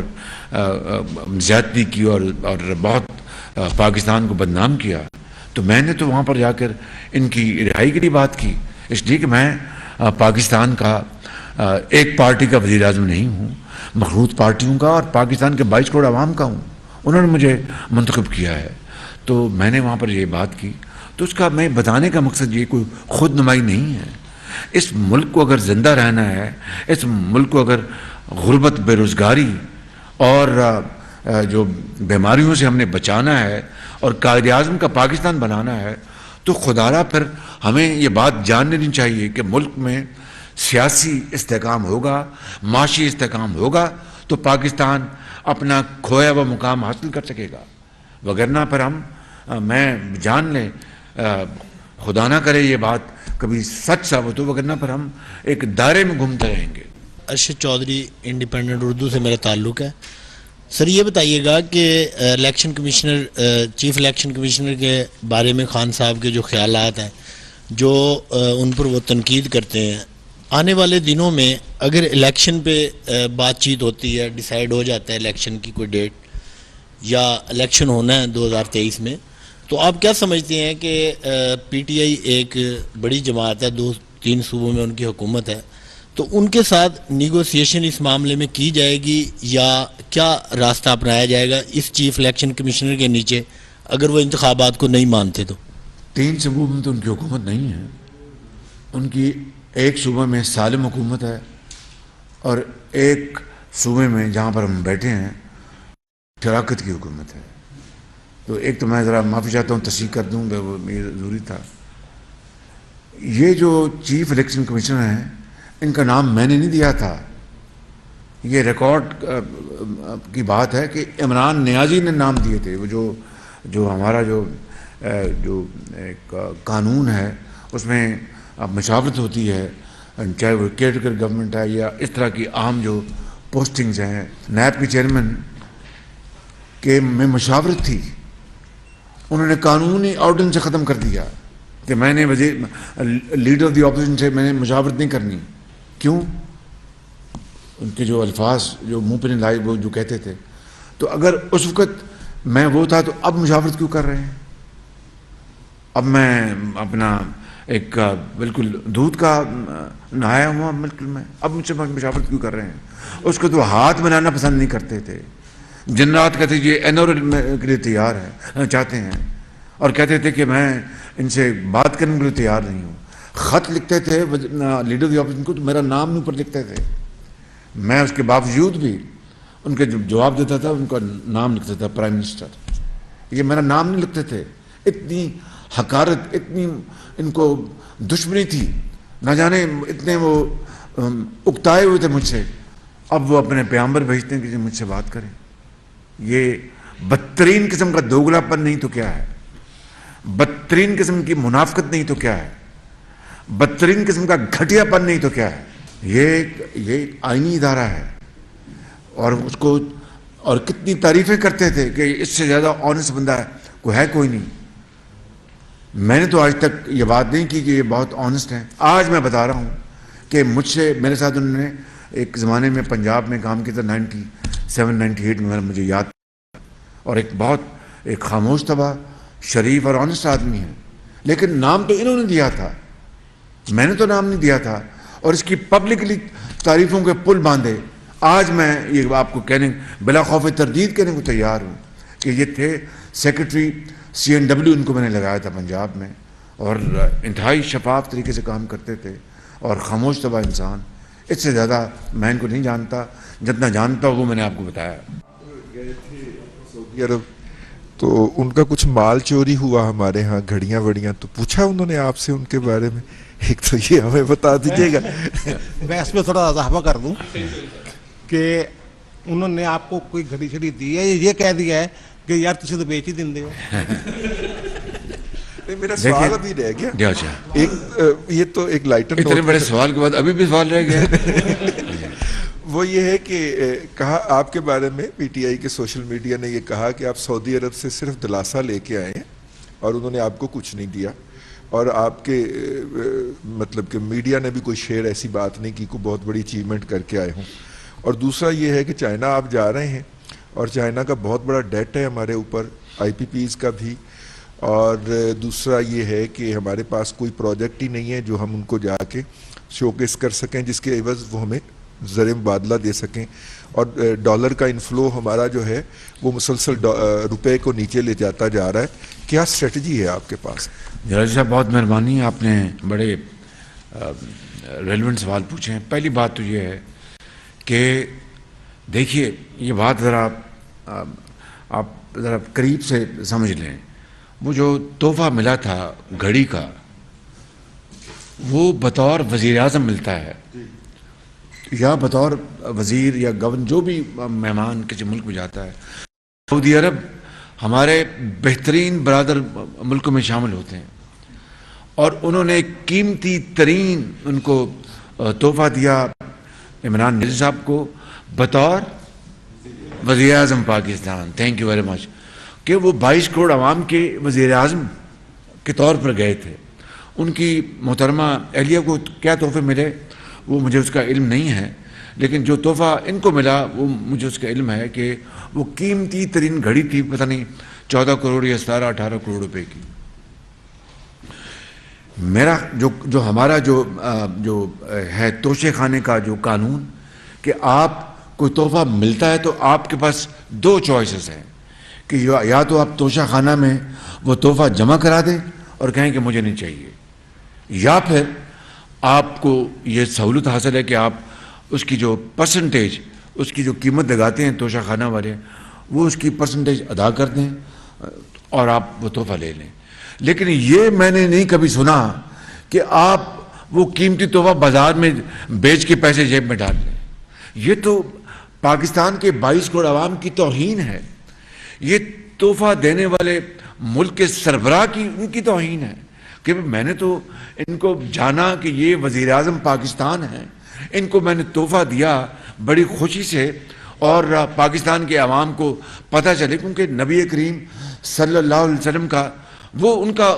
زیادتی کی اور بہت پاکستان کو بدنام کیا، تو میں نے تو وہاں پر جا کر ان کی رہائی کے لیے بات کی، اس لیے کہ میں پاکستان کا ایک پارٹی کا وزیر اعظم نہیں ہوں، مخلوط پارٹیوں کا اور پاکستان کے 22 کروڑ عوام کا ہوں. انہوں نے مجھے منتخب کیا ہے، تو میں نے وہاں پر یہ بات کی. تو اس کا میں بتانے کا مقصد یہ کوئی خود نمائی نہیں ہے. اس ملک کو اگر زندہ رہنا ہے، اس ملک کو اگر غربت، بے روزگاری اور جو بیماریوں سے ہم نے بچانا ہے اور قائد اعظم کا پاکستان بنانا ہے، تو خدارا پھر ہمیں یہ بات جان لینی چاہیے کہ ملک میں سیاسی استحکام ہوگا، معاشی استحکام ہوگا تو پاکستان اپنا کھویا ہوا مقام حاصل کر سکے گا. وگرنہ پھر میں جان لیں، خدا نہ کرے یہ بات کبھی سچ ثابت ہو، وگرنہ پر ہم ایک دائرے میں گھومتے رہیں گے. ارشد چودھری، انڈیپینڈنٹ اردو سے میرا تعلق ہے. سر یہ بتائیے گا کہ election commissioner, chief election commissioner کے بارے میں خان صاحب کے جو خیالات ہیں، جو ان پر وہ تنقید کرتے ہیں، آنے والے دنوں میں اگر الیکشن پہ بات چیت ہوتی ہے، ڈیسائیڈ ہو جاتا ہے الیکشن کی کوئی ڈیٹ یا الیکشن ہونا ہے 2023 میں، تو آپ کیا سمجھتے ہیں کہ پی ٹی آئی ایک بڑی جماعت ہے، 2-3 صوبوں میں ان کی حکومت ہے، تو ان کے ساتھ نیگوسیشن اس معاملے میں کی جائے گی یا کیا راستہ اپنایا جائے گا اس چیف الیکشن کمشنر کے نیچے اگر وہ انتخابات کو نہیں مانتے؟ تو 3 صوبوں میں تو ان کی حکومت نہیں ہے. ان کی ایک صوبے میں سالم حکومت ہے اور ایک صوبے میں جہاں پر ہم بیٹھے ہیں شراکت کی حکومت ہے. تو ایک تو میں ذرا معافی چاہتا ہوں، تصحیح کر دوں، وہ یہ ضروری تھا. یہ جو چیف الیکشن کمشنر ہیں، ان کا نام میں نے نہیں دیا تھا. یہ ریکارڈ کی بات ہے کہ عمران نیازی نے نام دیے تھے. وہ جو ہمارا جو ایک قانون ہے اس میں مشاورت ہوتی ہے، چاہے وہ کیئر گورنمنٹ ہے یا اس طرح کی عام جو پوسٹنگز ہیں. نیب کے چیئرمین کے میں مشاورت تھی، انہوں نے قانونی آرڈیننس سے ختم کر دیا کہ میں نے لیڈر آف دی اپوزیشن سے میں نے مشاورت نہیں کرنی. کیوں؟ ان کے جو الفاظ جو منہ پہ نہیں لائے وہ جو کہتے تھے. تو اگر اس وقت میں وہ تھا تو اب مشاورت کیوں کر رہے ہیں؟ اب میں اپنا ایک بالکل دودھ کا نہایا ہوا بالکل میں، اب مجھ سے مشاورت کیوں کر رہے ہیں؟ اس کو تو ہاتھ بنانا پسند نہیں کرتے تھے. جن رات کہتے یہ انورل کے لیے تیار ہے، چاہتے ہیں، اور کہتے تھے کہ میں ان سے بات کرنے کے لیے تیار نہیں ہوں. خط لکھتے تھے لیڈر آف دی اپوزیشن کو تو میرا نام نہیں پر لکھتے تھے. میں اس کے باوجود بھی ان کے جواب دیتا تھا، ان کا نام لکھتا تھا پرائم منسٹر. یہ میرا نام نہیں لکھتے تھے. اتنی حقارت، اتنی ان کو دشمنی تھی، نہ جانے اتنے وہ اکتائے ہوئے تھے مجھ سے. اب وہ اپنے پیغمبر بھیجتے ہیں کہ مجھ سے بات کریں. یہ بدترین قسم کا دوگلا پن نہیں تو کیا ہے؟ بدترین قسم کی منافقت نہیں تو کیا ہے؟ بدترین قسم کا گھٹیا پن نہیں تو کیا ہے؟ یہ آئینی ادارہ ہے اور اس کو اور کتنی تعریفیں کرتے تھے کہ اس سے زیادہ آنےسٹ بندہ ہے کوئی نہیں. میں نے تو آج تک یہ بات نہیں کی کہ یہ بہت آنےسٹ ہیں. آج میں بتا رہا ہوں کہ مجھ سے میرے ساتھ انہوں نے ایک زمانے میں پنجاب میں کام کیا تھا 97-98 میں، مجھے یاد، اور ایک خاموش طبع، شریف اور آنےسٹ آدمی ہے. لیکن نام تو انہوں نے دیا تھا، میں نے تو نام نہیں دیا تھا. اور اس کی پبلکلی تعریفوں کے پل باندھے. آج میں یہ آپ کو کہنے بلا خوف تردید کہنے کو تیار ہوں کہ یہ تھے سیکرٹری CNW، ان کو میں نے لگایا تھا پنجاب میں، اور انتہائی شفاف طریقے سے کام کرتے تھے اور خاموش طبع انسان. اس سے زیادہ میں ان کو نہیں جانتا، جتنا جانتا ہوں وہ میں نے آپ کو بتایا. گئے تھے سعودی عرب تو ان کا کچھ مال چوری ہوا ہمارے ہاں، گھڑیاں وڑیاں، تو پوچھا انہوں نے آپ سے ان کے بارے میں؟ ایک تو یہ ہمیں بتا دیجیے گا. میں اس میں تھوڑا اضافہ کر دوں کہ انہوں نے آپ کو کوئی گھڑی چھڑی دی ہے، یہ کہہ دیا ہے کہ یار تجھے تو بیچ ہی دیں دے. میرا سوال ابھی رہ گیا اچھا، ایک، یہ تو ایک لائٹر اتنے بڑے سوال کے بعد ابھی بھی سوال رہ گیا. وہ یہ ہے کہ کہا آپ کے بارے میں PTI کے سوشل میڈیا نے یہ کہا کہ آپ سعودی عرب سے صرف دلاسا لے کے آئے ہیں اور انہوں نے آپ کو کچھ نہیں دیا، اور آپ کے مطلب کہ میڈیا نے بھی کوئی شیئر ایسی بات نہیں کی کوئی بہت بڑی اچیومنٹ کر کے آئے ہوں. اور دوسرا یہ ہے کہ چائنا آپ جا رہے ہیں اور چائنا کا بہت بڑا ڈیٹ ہے ہمارے اوپر، IPPs کا بھی، اور دوسرا یہ ہے کہ ہمارے پاس کوئی پروجیکٹ ہی نہیں ہے جو ہم ان کو جا کے شوکیس کر سکیں جس کے عوض وہ ہمیں زر مبادلہ دے سکیں. اور ڈالر کا انفلو ہمارا جو ہے وہ مسلسل روپے کو نیچے لے جاتا جا رہا ہے. کیا اسٹریٹجی ہے آپ کے پاس؟ جراجی صاحب بہت مہربانی، آپ نے بڑے ریلیونٹ سوال پوچھے ہیں. پہلی بات تو یہ ہے کہ دیکھیے یہ بات ذرا آپ ذرا قریب سے سمجھ لیں. وہ جو تحفہ ملا تھا گھڑی کا، وہ بطور وزیر اعظم ملتا ہے یا بطور وزیر یا گورنر، جو بھی مہمان کسی ملک میں جاتا ہے. سعودی عرب ہمارے بہترین برادر ملکوں میں شامل ہوتے ہیں، اور انہوں نے قیمتی ترین ان کو تحفہ دیا عمران مرزا صاحب کو بطور وزیر اعظم Pakistan. Thank you very much. کہ وہ 22 کروڑ عوام کے وزیر اعظم کے طور پر گئے تھے. ان کی محترمہ اہلیہ کو کیا تحفے ملے وہ مجھے اس کا علم نہیں ہے، لیکن جو تحفہ ان کو ملا وہ مجھے اس کا علم ہے کہ وہ قیمتی ترین گھڑی تھی، پتہ نہیں 14 کروڑ یا 17-18 کروڑ روپے کی. میرا جو ہمارا جو ہے توشے خانے کا جو قانون، کہ آپ کوئی تحفہ ملتا ہے تو آپ کے پاس 2 چوائسز ہیں کہ یا تو آپ توشہ خانہ میں وہ تحفہ جمع کرا دیں اور کہیں کہ مجھے نہیں چاہیے، یا پھر آپ کو یہ سہولت حاصل ہے کہ آپ اس کی جو پرسنٹیج، اس کی جو قیمت لگاتے ہیں توشہ خانہ والے، وہ اس کی پرسنٹیج ادا کر دیں اور آپ وہ تحفہ لے لیں. لیکن یہ میں نے نہیں کبھی سنا کہ آپ وہ قیمتی تحفہ بازار میں بیچ کے پیسے جیب میں ڈال لیں. یہ تو پاکستان کے 22 کروڑ عوام کی توہین ہے. یہ تحفہ دینے والے ملک کے سربراہ کی ان کی توہین ہے کہ میں نے تو ان کو جانا کہ یہ وزیر اعظم پاکستان ہیں، ان کو میں نے تحفہ دیا بڑی خوشی سے، اور پاکستان کے عوام کو پتہ چلے، کیونکہ نبی کریم صلی اللہ علیہ وسلم کا وہ ان کا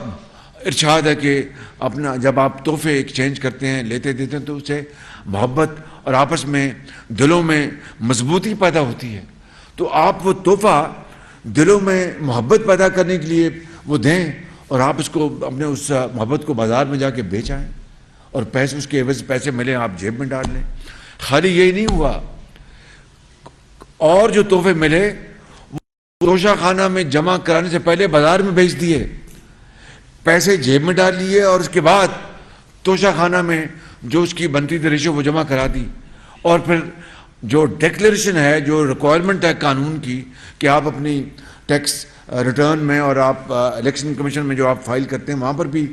ارشاد ہے کہ اپنا جب آپ تحفے ایکسچینج کرتے ہیں، لیتے دیتے ہیں، تو اسے محبت اور آپس میں دلوں میں مضبوطی پیدا ہوتی ہے. تو آپ وہ تحفہ دلوں میں محبت پیدا کرنے کے لیے وہ دیں، اور آپ اس کو اپنے اس محبت کو بازار میں جا کے بیچ آئیں، اور پیسے اس کے عوض پیسے ملیں آپ جیب میں ڈال لیں. خالی یہی نہیں ہوا، اور جو تحفے ملے وہ توشہ خانہ میں جمع کرانے سے پہلے بازار میں بیچ دیے، پیسے جیب میں ڈال لیے، اور اس کے بعد توشہ خانہ میں جو اس کی بنتی تھی ریشو وہ جمع کرا دی. اور پھر جو ڈیکلیریشن ہے، جو ریکوائرمنٹ ہے قانون کی کہ آپ اپنی ٹیکس ریٹرن میں اور آپ الیکشن کمیشن میں جو آپ فائل کرتے ہیں وہاں پر بھی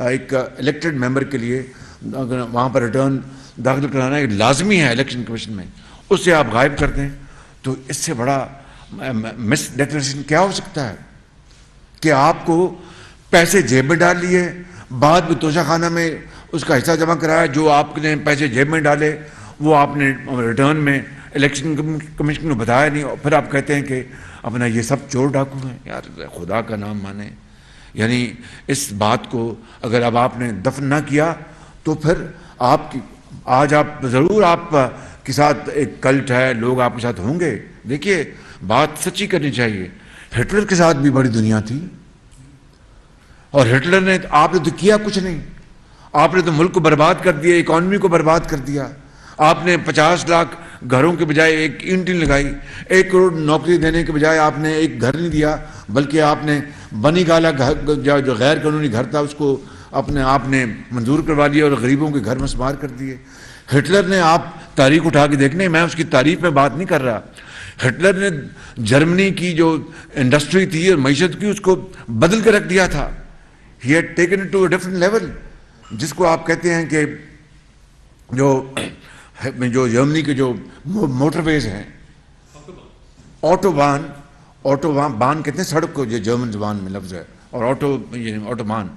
ایک الیکٹڈ ممبر کے لیے وہاں پر ریٹرن داخل کرانا ایک لازمی ہے الیکشن کمیشن میں، اس سے آپ غائب کرتے ہیں. تو اس سے بڑا مس ڈیکلیریشن کیا ہو سکتا ہے کہ آپ کو پیسے جیب میں ڈال لیے، بعد میں توشہ خانہ میں اس کا حصہ جمع کرایا، جو آپ نے پیسے جیب میں ڈالے وہ آپ نے ریٹرن میں الیکشن کمیشن کو بتایا نہیں، اور پھر آپ کہتے ہیں کہ اپنا یہ سب چور ڈاکو ہیں. یار خدا کا نام مانے، یعنی اس بات کو اگر اب آپ نے دفن نہ کیا تو پھر آپ کی آج آپ ضرور آپ کے ساتھ ایک کلٹ ہے، لوگ آپ کے ساتھ ہوں گے. دیکھیے بات سچی کرنی چاہیے، ہٹلر کے ساتھ بھی بڑی دنیا تھی، اور ہٹلر نے آپ نے تو کیا کچھ نہیں. آپ نے تو ملک کو برباد کر دیا, اکانومی کو برباد کر دیا. آپ نے 50 لاکھ گھروں کے بجائے ایک اینٹ لگائی, 1 کروڑ نوکری دینے کے بجائے آپ نے ایک گھر نہیں دیا, بلکہ آپ نے بنی گالا جو غیر قانونی گھر تھا اس کو آپ نے منظور کروا لیا اور غریبوں کے گھر مسمار کر دیے. ہٹلر نے, آپ تاریخ اٹھا کے دیکھنے, میں اس کی تعریف میں بات نہیں کر رہا, ہٹلر نے جرمنی کی جو انڈسٹری تھی اور معیشت کی اس کو بدل کے رکھ دیا تھا. He had taken it to a different level, جس کو آپ کہتے ہیں کہ جو جرمنی کے جو موٹر ویز ہیں, آٹوبان کہتے ہیں سڑک کو, جو جرمن زبان میں لفظ ہے, اور آٹوبان,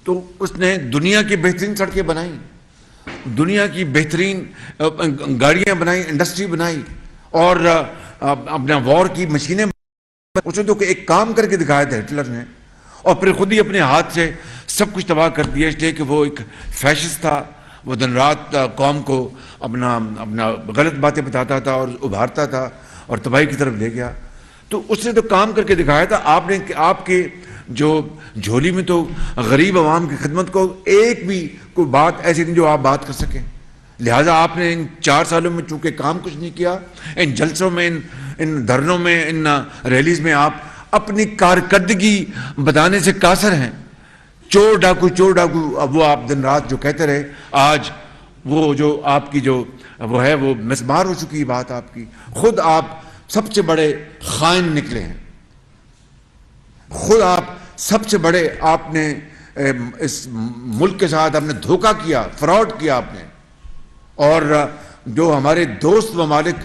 تو اس نے دنیا کی بہترین سڑکیں بنائیں, دنیا کی بہترین گاڑیاں بنائیں, انڈسٹری بنائی, اور اپنا وار کی مشینیں. اس نے تو ایک کام کر کے دکھایا تھا ہٹلر نے, اور پھر خود ہی اپنے ہاتھ سے سب کچھ تباہ کر دیا, اس لیے کہ وہ ایک فیشسٹ تھا. وہ دن رات قوم کو اپنا غلط باتیں بتاتا تھا اور ابھارتا تھا اور تباہی کی طرف لے گیا. تو اس نے تو کام کر کے دکھایا تھا. آپ کے جو جھولی میں تو غریب عوام کی خدمت کو ایک بھی کوئی بات ایسی نہیں جو آپ بات کر سکیں. لہٰذا آپ نے ان 4 سالوں میں چونکہ کام کچھ نہیں کیا, ان جلسوں میں, ان دھرنوں میں, ان ریلیز میں آپ اپنی کارکردگی بتانے سے قاصر ہیں. چور ڈاکو, اب وہ آپ دن رات جو کہتے رہے, آج وہ جو آپ کی جو وہ ہے وہ مسمار ہو چکی بات آپ کی. خود آپ سب سے بڑے خائن نکلے ہیں, خود آپ سب سے بڑے, آپ نے اس ملک کے ساتھ آپ نے دھوکہ کیا, فراڈ کیا آپ نے, اور جو ہمارے دوست ممالک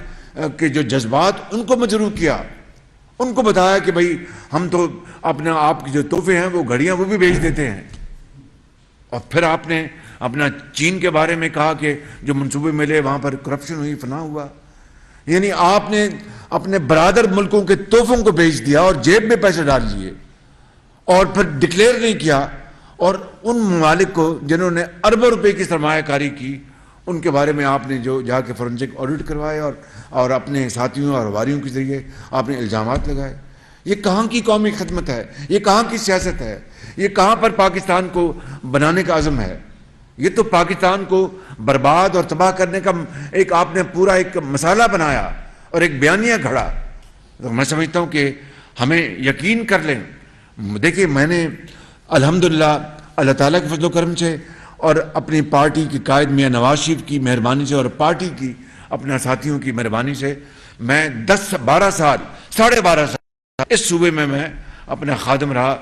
کے جو جذبات ان کو مجروح کیا, ان کو بتایا کہ بھائی ہم تو اپنا آپ کی جو تحفے ہیں وہ گھڑیاں وہ بھی بیچ دیتے ہیں. اور پھر آپ نے اپنا چین کے بارے میں کہا کہ جو منصوبے ملے وہاں پر کرپشن ہوئی, فنا ہوا. یعنی آپ نے اپنے برادر ملکوں کے تحفوں کو بیچ دیا اور جیب میں پیسے ڈال لیے, اور پھر ڈکلیئر نہیں کیا. اور ان ممالک کو جنہوں نے اربوں روپے کی سرمایہ کاری کی, ان کے بارے میں آپ نے جو جا کے فورنسک آڈٹ کروائے اور اپنے ساتھیوں اور واریوں کے ذریعے آپ نے الزامات لگائے. یہ کہاں کی قومی خدمت ہے, یہ کہاں کی سیاست ہے, یہ کہاں پر پاکستان کو بنانے کا عزم ہے. یہ تو پاکستان کو برباد اور تباہ کرنے کا ایک آپ نے پورا ایک مسالہ بنایا اور ایک بیانیہ گھڑا. تو میں سمجھتا ہوں کہ ہمیں یقین کر لیں. دیکھیے, میں نے الحمدللہ اللہ تعالیٰ کے فضل و کرم سے اور اپنی پارٹی کی قائد میاں نواز شریف کی مہربانی سے اور پارٹی کی اپنے ساتھیوں کی مہربانی سے میں 12 سال 12.5 سال اس صوبے میں اپنا خادم رہا.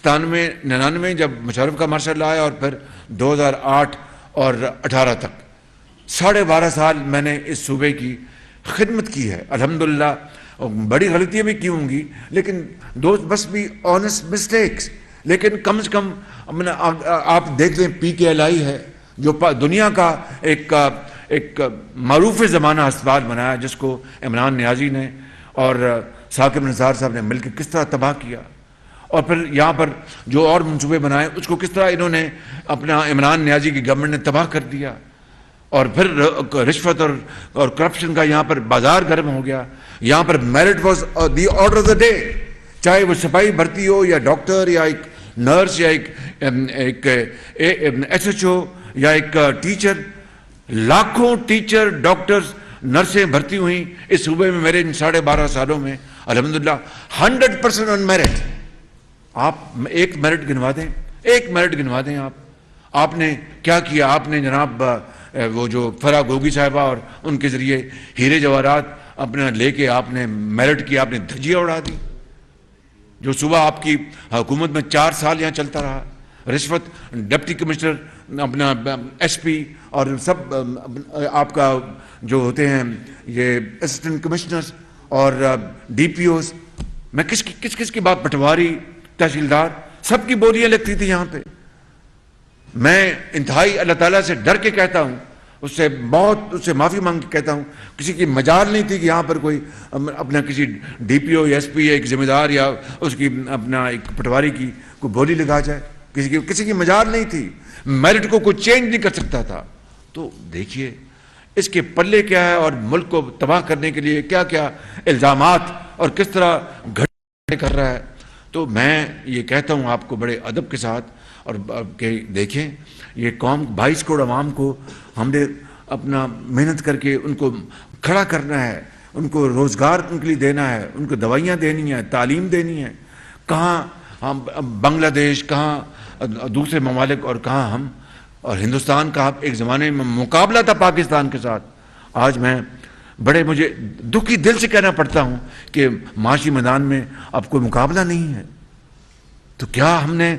97-99 جب مشرف کا مارشل لا آیا, اور پھر 2008 اور 18 تک 12.5 سال میں نے اس صوبے کی خدمت کی ہے. الحمدللہ بڑی غلطیاں بھی کی ہوں گی, لیکن دوست بس بھی آنیسٹ مسٹیکس. لیکن کم سے کم آپ دیکھ لیں, PKLI ہے جو دنیا کا ایک معروف زمانہ ہسپتال بنایا, جس کو عمران نیازی نے اور ثاقب نثار صاحب نے مل کے کس طرح تباہ کیا. اور پھر یہاں پر جو اور منصوبے بنائے اس کو کس طرح انہوں نے اپنا عمران نیازی کی گورنمنٹ نے تباہ کر دیا. اور پھر رشوت اور کرپشن کا یہاں پر بازار گرم ہو گیا. یہاں پر merit was the order of the day, چاہے وہ سپاہی بھرتی ہو یا ڈاکٹر یا ایک نرس یا ایک SHO یا ایک ٹیچر. لاکھوں ٹیچر, ڈاکٹرز, نرسیں بھرتی ہوئیں اس صوبے میں میرے ان 12.5 سالوں میں الحمدللہ 100% آن میرٹ. آپ ایک میرٹ گنوا دیں, آپ نے کیا کیا. آپ نے جناب وہ جو فرا گوگی صاحبہ اور ان کے ذریعے ہیرے جواہرات اپنا لے کے آپ نے میرٹ کی, آپ نے دھجیاں اڑا دی. جو صبح آپ کی حکومت میں 4 سال یہاں چلتا رہا, رشوت, ڈپٹی کمشنر, اپنا SP اور سب آپ کا جو ہوتے ہیں یہ اسسٹنٹ کمشنرز اور DPOs, میں کس کی بات, پٹواری, تحصیلدار, سب کی بولیاں لگتی تھی یہاں پہ. میں انتہائی اللہ تعالیٰ سے ڈر کے کہتا ہوں, اس سے معافی مانگ کے کہتا ہوں, کسی کی مجال نہیں تھی کہ یہاں پر کوئی اپنا کسی DPO یا SP ایک ذمہ دار یا اس کی اپنا ایک پٹواری کی کوئی بولی لگا جائے. کسی کی مجال نہیں تھی. میرٹ کو کوئی چینج نہیں کر سکتا تھا. تو دیکھیے اس کے پلے کیا ہے, اور ملک کو تباہ کرنے کے لیے کیا کیا الزامات اور کس طرح گھٹنے کر رہا ہے. تو میں یہ کہتا ہوں آپ کو بڑے ادب کے ساتھ اور کہ دیکھیں یہ قوم 22 کروڑ عوام کو ہم نے اپنا محنت کر کے ان کو کھڑا کرنا ہے، ان کو روزگار ان کے لیے دینا ہے، ان کو دوائیاں دینی ہیں، تعلیم دینی ہے. کہاں ہم بنگلہ دیش، کہاں دوسرے ممالک اور کہاں ہم، اور ہندوستان کا ایک زمانے میں مقابلہ تھا پاکستان کے ساتھ. آج میں بڑے مجھے دکھی دل سے کہنا پڑتا ہوں کہ معاشی میدان میں اب کوئی مقابلہ نہیں ہے. تو کیا ہم نے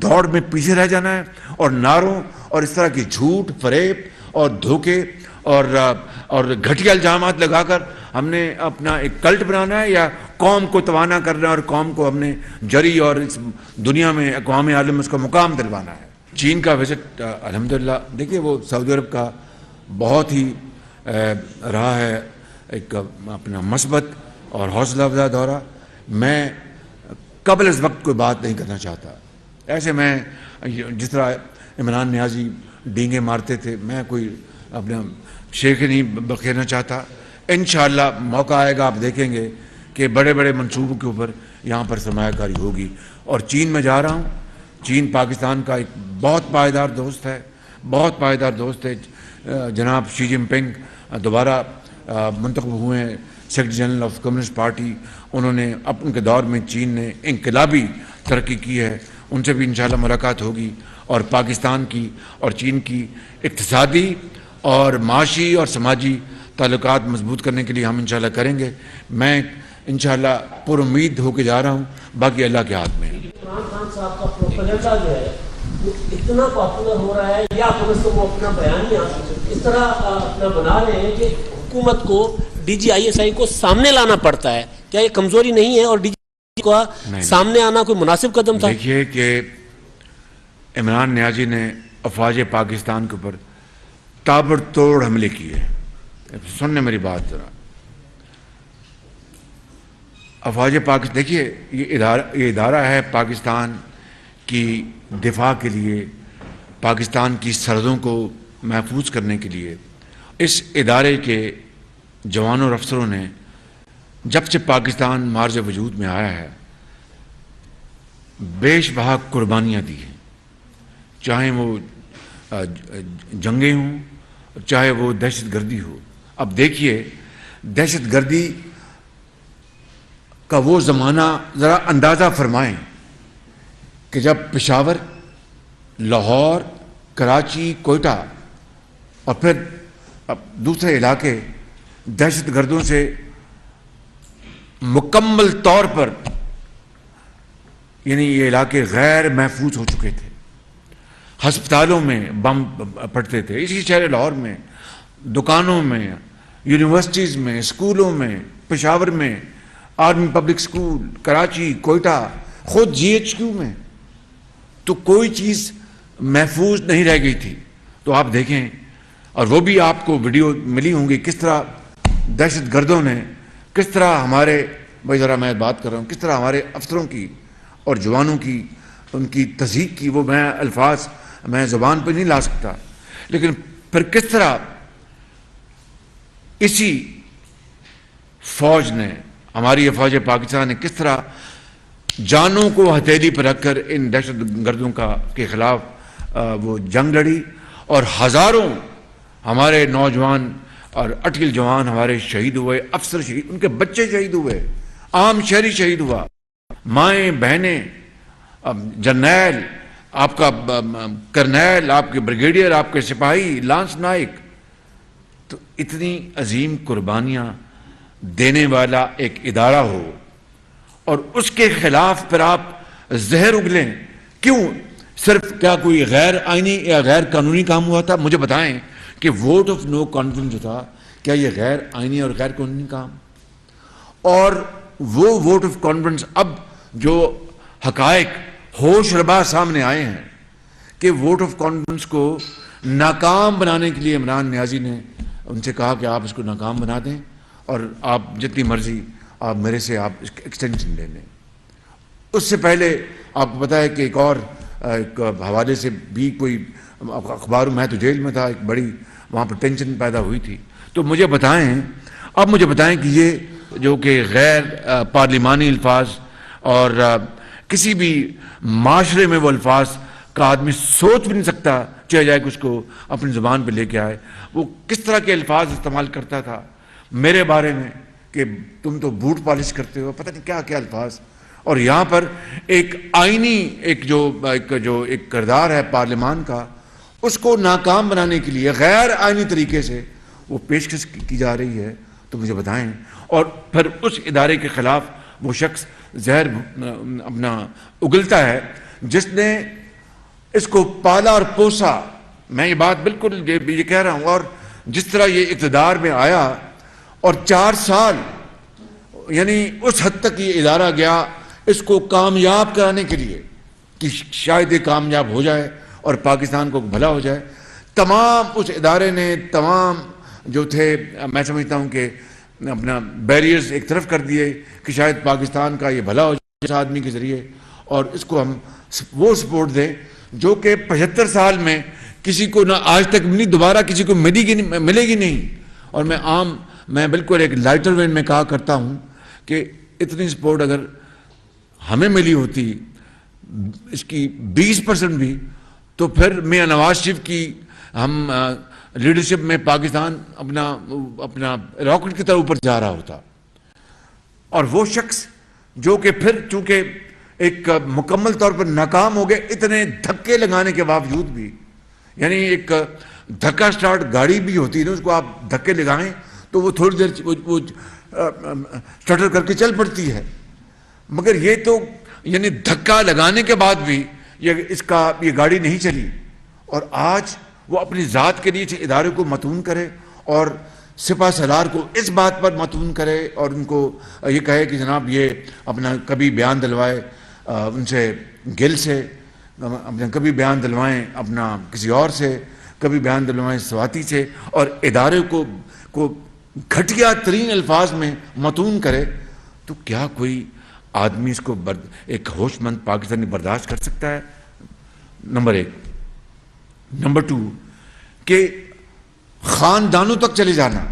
دوڑ میں پیچھے رہ جانا ہے اور نعروں اور اس طرح کی جھوٹ فریب اور دھوکے اور گھٹیا الزامات لگا کر ہم نے اپنا ایک کلٹ بنانا ہے، یا قوم کو توانا کرنا ہے اور قوم کو ہم نے جری اور اس دنیا میں اقوام عالم اس کا مقام دلوانا ہے. چین کا وزٹ الحمدللہ دیکھیے وہ سعودی عرب کا بہت ہی رہا ہے ایک اپنا مثبت اور حوصلہ افزا دورہ. میں قبل از وقت کوئی بات نہیں کرنا چاہتا. ایسے میں جس طرح عمران نیازی ڈینگے مارتے تھے، میں کوئی اپنا شیخ نہیں بکھیرنا چاہتا. انشاءاللہ موقع آئے گا، آپ دیکھیں گے کہ بڑے بڑے منصوبوں کے اوپر یہاں پر سرمایہ کاری ہوگی. اور چین میں جا رہا ہوں. چین پاکستان کا ایک بہت پائیدار دوست ہے، بہت پائیدار دوست ہے. جناب شی جن پنگ دوبارہ منتخب ہوئے ہیں secretary general of communist party. انہوں نے ان کے دور میں چین نے انقلابی ترقی کی ہے. ان سے بھی انشاءاللہ ملاقات ہوگی اور پاکستان کی اور چین کی اقتصادی اور معاشی اور سماجی تعلقات مضبوط کرنے کے لیے ہم انشاءاللہ کریں گے. میں انشاءاللہ پر امید ہو کے جا رہا ہوں، باقی اللہ کے ہاتھ میں ہے. عمران خان صاحب کا پروپیگنڈا جو ہے وہ اتنا پاپولر ہو رہا ہے، یا وہ اپنا بیانیہ اس طرح اپنا بنا رہے ہیں کہ حکومت کو D G I S I کو سامنے لانا پڑتا ہے. کیا یہ کمزوری نہیں ہے اور ڈی جی کو سامنے آنا کوئی مناسب قدم تھا؟ دیکھیے کہ عمران نیازی نے افواج پاکستان کے اوپر تابڑ توڑ حملے کیے. سننے میری بات ذرا. افواج پاکستان دیکھیے یہ ادارہ ہے پاکستان کی دفاع کے لیے، پاکستان کی سرحدوں کو محفوظ کرنے کے لیے. اس ادارے کے جوانوں اور افسروں نے جب سے پاکستان مارج وجود میں آیا ہے بیش بہا قربانیاں دی ہیں، چاہے وہ جنگیں ہوں، چاہے وہ دہشت گردی ہو. اب دیکھیے دہشت گردی کا وہ زمانہ ذرا اندازہ فرمائیں کہ جب پشاور، لاہور، کراچی، کوئٹہ اور پھر دوسرے علاقے دہشت گردوں سے مکمل طور پر یعنی یہ علاقے غیر محفوظ ہو چکے تھے. ہسپتالوں میں بم پڑتے تھے، اسی شہر لاہور میں، دکانوں میں، یونیورسٹیز میں، اسکولوں میں، پشاور میں، army public school, Karachi, Quetta, خود جی ایچ کیو میں. تو کوئی چیز محفوظ نہیں رہ گئی تھی. تو آپ دیکھیں، اور وہ بھی آپ کو ویڈیو ملی ہوں گی کس طرح دہشت گردوں نے، کس طرح ہمارے بھائی ذرا میں بات کر رہا ہوں، کس طرح ہمارے افسروں کی اور جوانوں کی ان کی تضحیک کی. وہ میں الفاظ میں زبان پہ نہیں لا سکتا، لیکن پھر کس طرح اسی فوج نے، ہماری فوج پاکستان نے کس طرح جانوں کو ہتھیلی پر رکھ کر ان دہشت گردوں کے خلاف وہ جنگ لڑی. اور ہزاروں ہمارے نوجوان اور اٹل جوان ہمارے شہید ہوئے، افسر شہید، ان کے بچے شہید ہوئے، عام شہری شہید ہوا، مائیں بہنیں، جرنیل، آپ کا کرنیل، آپ کے بریگیڈیئر، آپ کے سپاہی، لانس نائک. تو اتنی عظیم قربانیاں دینے والا ایک ادارہ ہو اور اس کے خلاف پھر آپ زہر اگلیں. کیوں؟ صرف کیا کوئی غیر آئینی یا غیر قانونی کام ہوا تھا؟ مجھے بتائیں کہ ووٹ آف نو کانفیڈنس جو تھا، کیا یہ غیر آئینی اور غیر قانونی کام؟ اور وہ ووٹ آف کانفیڈنس اب جو حقائق ہوش ربا سامنے آئے ہیں کہ ووٹ آف کانفیڈنس کو ناکام بنانے کے لیے عمران نیازی نے ان سے کہا کہ آپ اس کو ناکام بنا دیں اور آپ جتنی مرضی آپ میرے سے آپ ایکسٹینشن لے لیں. اس سے پہلے آپ کو پتہ ہے کہ ایک حوالے سے بھی کوئی اخبار، میں تو جیل میں تھا، ایک بڑی وہاں پر ٹینشن پیدا ہوئی تھی. تو مجھے بتائیں کہ یہ جو کہ غیر پارلیمانی الفاظ اور کسی بھی معاشرے میں وہ الفاظ کا آدمی سوچ بھی نہیں سکتا چاہے جائے کہ اس کو اپنی زبان پہ لے کے آئے. وہ کس طرح کے الفاظ استعمال کرتا تھا میرے بارے میں کہ تم تو بوٹ پالش کرتے ہو, پتہ نہیں کیا کیا الفاظ. اور یہاں پر ایک آئینی ایک کردار ہے پارلیمان کا, اس کو ناکام بنانے کے لیے غیر آئینی طریقے سے وہ پیشکش کی جا رہی ہے. تو مجھے بتائیں, اور پھر اس ادارے کے خلاف وہ شخص زہر اپنا اگلتا ہے جس نے اس کو پالا اور پوسا. میں یہ بات بالکل یہ کہہ رہا ہوں. اور جس طرح یہ اقتدار میں آیا اور 4 سال یعنی اس حد تک یہ ادارہ گیا اس کو کامیاب کرانے کے لیے کہ شاید یہ کامیاب ہو جائے اور پاکستان کو بھلا ہو جائے. تمام اس ادارے نے تمام جو تھے میں سمجھتا ہوں کہ اپنا بیریئرز ایک طرف کر دیے کہ شاید پاکستان کا یہ بھلا ہو جائے اس آدمی کے ذریعے, اور اس کو ہم وہ سپورٹ دیں جو کہ 75 سال میں کسی کو نہ آج تک ملی, دوبارہ کسی کو ملے گی نہیں. اور میں بالکل ایک لائٹر وین میں کہا کرتا ہوں کہ اتنی سپورٹ اگر ہمیں ملی ہوتی اس کی 20% بھی, تو پھر میاں نواز شریف کی ہم لیڈرشپ میں پاکستان اپنا راکٹ کی طرح اوپر جا رہا ہوتا. اور وہ شخص جو کہ پھر چونکہ ایک مکمل طور پر ناکام ہو گئے اتنے دھکے لگانے کے باوجود بھی, یعنی ایک دھکا سٹارٹ گاڑی بھی ہوتی ہے نا, اس کو آپ دھکے لگائیں تو وہ تھوڑی دیر وہ سٹارٹ کر کے چل پڑتی ہے, مگر یہ تو یعنی دھکا لگانے کے بعد بھی یہ گاڑی نہیں چلی. اور آج وہ اپنی ذات کے لیے اس ادارے کو متون کرے اور سپہ سالار کو اس بات پر متون کرے اور ان کو یہ کہے کہ جناب یہ اپنا کبھی بیان دلوائے ان سے گل سے, اپنا کبھی بیان دلوائیں اپنا کسی اور سے, کبھی بیان دلوائیں سواتی سے, اور ادارے کو گھٹیا ترین الفاظ میں متون کرے. تو کیا کوئی آدمی اس کو ایک ہوش مند پاکستانی برداشت کر سکتا ہے؟ نمبر 1. نمبر 2 کہ خاندانوں تک چلے جانا,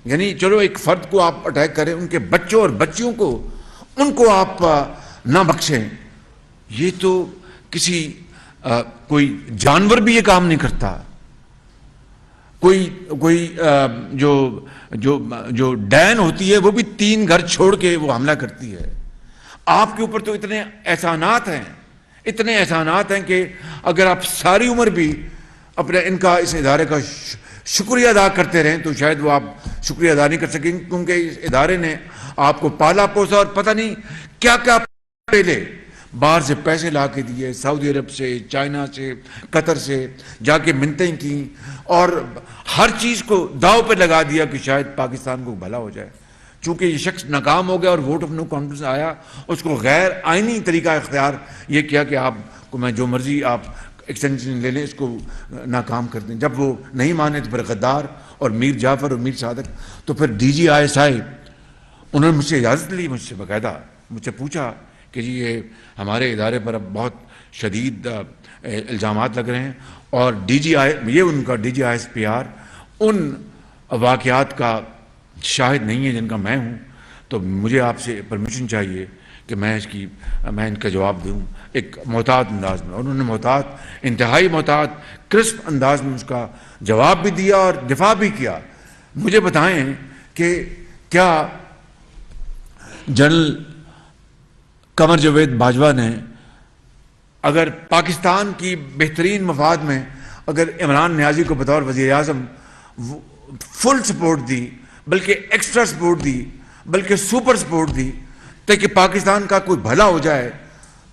یعنی چلو ایک فرد کو آپ اٹیک کریں, ان کے بچوں اور بچیوں کو ان کو آپ نہ بخشیں. یہ تو کسی کوئی جانور بھی یہ کام نہیں کرتا. کوئی جو ڈین ہوتی ہے وہ بھی 3 گھر چھوڑ کے وہ حملہ کرتی ہے. آپ کے اوپر تو اتنے احسانات ہیں کہ اگر آپ ساری عمر بھی اپنے اس ادارے کا شکریہ ادا کرتے رہیں تو شاید وہ آپ شکریہ ادا نہیں کر سکیں, کیونکہ اس ادارے نے آپ کو پالا پوسا اور پتہ نہیں کیا کیا پہلے باہر سے پیسے لا کے دیے, سعودی عرب سے, چائنا سے, قطر سے جا کے منتیں کی اور ہر چیز کو داؤ پہ لگا دیا کہ شاید پاکستان کو بھلا ہو جائے. چونکہ یہ شخص ناکام ہو گیا اور ووٹ آف نو کانفیڈنس آیا, اس کو غیر آئینی طریقہ اختیار یہ کیا کہ آپ کو میں جو مرضی آپ ایکسٹینشن لے لیں اس کو ناکام کر دیں. جب وہ نہیں مانے تو پھر غدار اور میر جعفر اور میر صادق, تو پھر DGI انہوں نے مجھ سے اجازت لی, مجھ سے باقاعدہ مجھ سے پوچھا کہ جی یہ ہمارے ادارے پر اب بہت شدید الزامات لگ رہے ہیں, اور یہ ان کا DGI ان واقعات کا شاہد نہیں ہے جن کا میں ہوں, تو مجھے آپ سے پرمیشن چاہیے کہ میں ان کا جواب دوں ایک محتاط انداز میں. اور انہوں نے انتہائی محتاط کرسپ انداز میں اس کا جواب بھی دیا اور دفاع بھی کیا. مجھے بتائیں کہ کیا جنرل قمر جاوید باجوہ نے اگر پاکستان کی بہترین مفاد میں اگر عمران نیازی کو بطور وزیر اعظم فل سپورٹ دی, بلکہ ایکسٹرا سپورٹ دی, بلکہ سپر سپورٹ دی تاکہ پاکستان کا کوئی بھلا ہو جائے,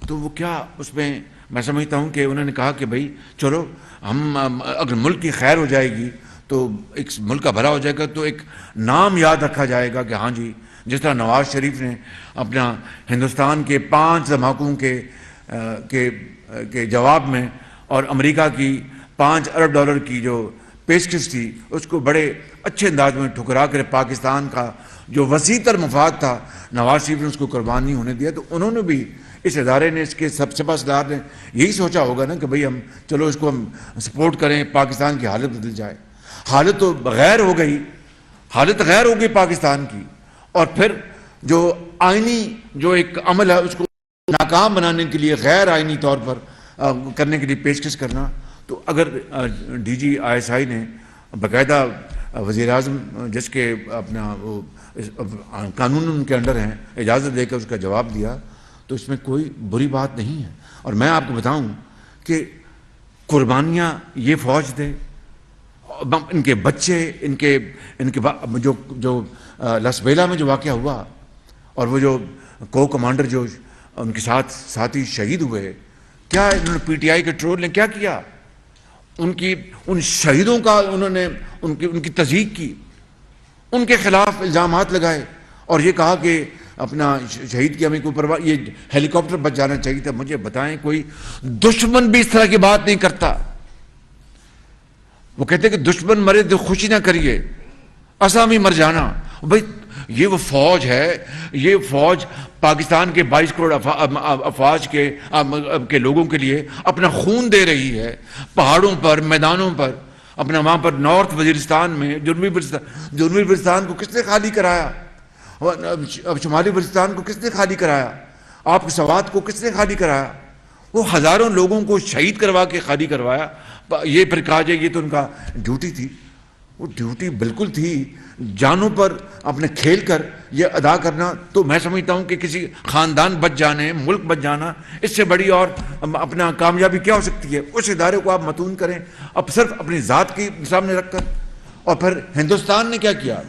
تو وہ کیا اس میں سمجھتا ہوں کہ انہوں نے کہا کہ بھائی چلو ہم اگر ملک کی خیر ہو جائے گی تو ایک ملک کا بھلا ہو جائے گا, تو ایک نام یاد رکھا جائے گا کہ ہاں جی جس طرح نواز شریف نے اپنا ہندوستان کے 5 دھماکوں کے جواب میں اور امریکہ کی $5 ارب کی جو پیشکش تھی اس کو بڑے اچھے انداز میں ٹھکرا کر پاکستان کا جو وسیع تر مفاد تھا نواز شریف نے اس کو قربان نہیں ہونے دیا. تو انہوں نے بھی اس ادارے نے اس کے سپہ سالار نے یہی سوچا ہوگا نا کہ بھئی ہم چلو اس کو ہم سپورٹ کریں, پاکستان کی حالت بدل جائے. حالت تو غیر ہو گئی پاکستان کی, اور پھر جو آئینی جو ایک عمل ہے اس کو ناکام بنانے کے لیے غیر آئینی طور پر کرنے کے لیے پیشکش کرنا. تو اگر ڈی جی ISI نے باقاعدہ وزیر اعظم جس کے اپنا وہ قانون ان کے انڈر ہیں اجازت دے کر اس کا جواب دیا تو اس میں کوئی بری بات نہیں ہے. اور میں آپ کو بتاؤں کہ قربانیاں یہ فوج دے, ان کے بچے, ان کے جو لسبیلا میں جو واقعہ ہوا اور وہ جو کو کمانڈر جو ان کے ساتھ ساتھی شہید ہوئے, کیا انہوں نے PTI کے ٹرول نے کیا کیا؟ ان شہیدوں کا انہوں نے ان کی تصدیق کی, ان کے خلاف الزامات لگائے اور یہ کہا کہ اپنا شہید کی ہمیں کوئی پرواہ, یہ ہیلی کاپٹر بچ جانا چاہیے تھا. مجھے بتائیں کوئی دشمن بھی اس طرح کی بات نہیں کرتا. وہ کہتے کہ دشمن مرے تو خوشی نہ کریے, اسامی مر جانا. بھائی یہ وہ فوج ہے, یہ فوج پاکستان کے 22 کروڑ افواج کے لوگوں کے لیے اپنا خون دے رہی ہے, پہاڑوں پر, میدانوں پر, اپنا وہاں پر نارتھ وزیرستان میں, جنوبی وزیرستان کو کس نے خالی کرایا, شمالی وزیرستان کو کس نے خالی کرایا, آپ کے سوات کو کس نے خالی کرایا, وہ ہزاروں لوگوں کو شہید کروا کے خالی کروایا. یہ پھر کہا جائے یہ تو ان کا ڈیوٹی تھی. وہ ڈیوٹی بالکل تھی, جانوں پر اپنے کھیل کر یہ ادا کرنا. تو میں سمجھتا ہوں کہ کسی خاندان بچ جانے, ملک بچ جانا, اس سے بڑی اور اپنا کامیابی کیا ہو سکتی ہے؟ اس ادارے کو آپ متون کریں اب صرف اپنی ذات کے سامنے رکھ کر. اور پھر ہندوستان نے کیا کیا؟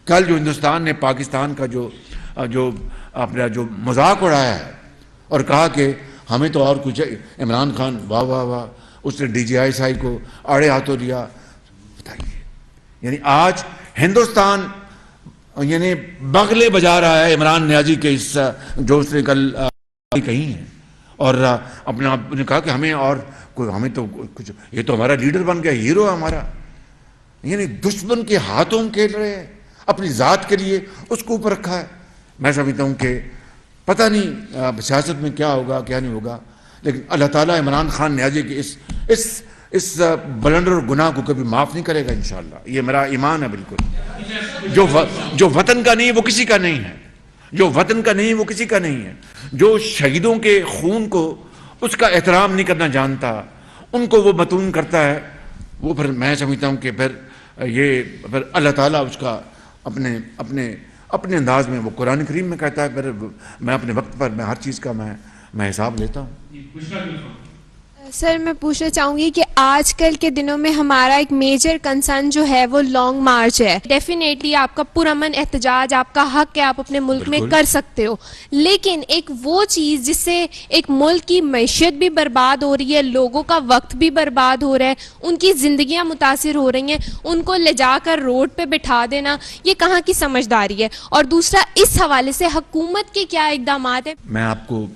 کل جو ہندوستان نے پاکستان کا جو اپنا جو مذاق اڑایا ہے اور کہا کہ ہمیں تو اور کچھ, عمران خان واہ واہ واہ, اس نے DGI کو آڑے ہاتھوں لیا. بتائیے, یعنی آج ہندوستان یعنی بغلے بجا رہا ہے عمران نیازی کے اس جو اس نے کل کہی ہیں, اور اپنا نے کہا کہ ہمیں تو کچھ, یہ تو ہمارا لیڈر بن گیا, ہیرو ہے ہمارا. یعنی دشمن کے ہاتھوں کھیل رہے ہیں, اپنی ذات کے لیے اس کو اوپر رکھا ہے. میں سمجھتا ہوں کہ پتہ نہیں سیاست میں کیا ہوگا کیا نہیں ہوگا, لیکن اللہ تعالیٰ عمران خان نیازی کے اس بلنڈر اور گناہ کو کبھی معاف نہیں کرے گا انشاءاللہ. یہ میرا ایمان ہے بالکل. جو وطن کا نہیں وہ کسی کا نہیں ہے, جو وطن کا نہیں وہ کسی کا نہیں ہے, جو شہیدوں کے خون کو اس کا احترام نہیں کرنا جانتا, ان کو وہ متون کرتا ہے, وہ پھر میں سمجھتا ہوں کہ پھر اللہ تعالیٰ اس کا اپنے انداز میں, وہ قرآن کریم میں کہتا ہے پھر میں اپنے وقت پر میں ہر چیز کا میں حساب لیتا ہوں. سر میں پوچھنا چاہوں گی کہ آج کل کے دنوں میں ہمارا ایک میجر کنسرن جو ہے وہ لانگ مارچ ہے. ڈیفینیٹلی آپ کا پرامن احتجاج, آپ کا حق ہے, آپ اپنے ملک میں کر سکتے ہو, لیکن ایک وہ چیز جس سے ایک ملک کی معیشت بھی برباد ہو رہی ہے, لوگوں کا وقت بھی برباد ہو رہا ہے, ان کی زندگیاں متاثر ہو رہی ہیں, ان کو لے جا کر روڈ پہ بٹھا دینا یہ کہاں کی سمجھداری ہے؟ اور دوسرا اس حوالے سے حکومت کے کیا اقدامات ہیں؟ میں آپ کو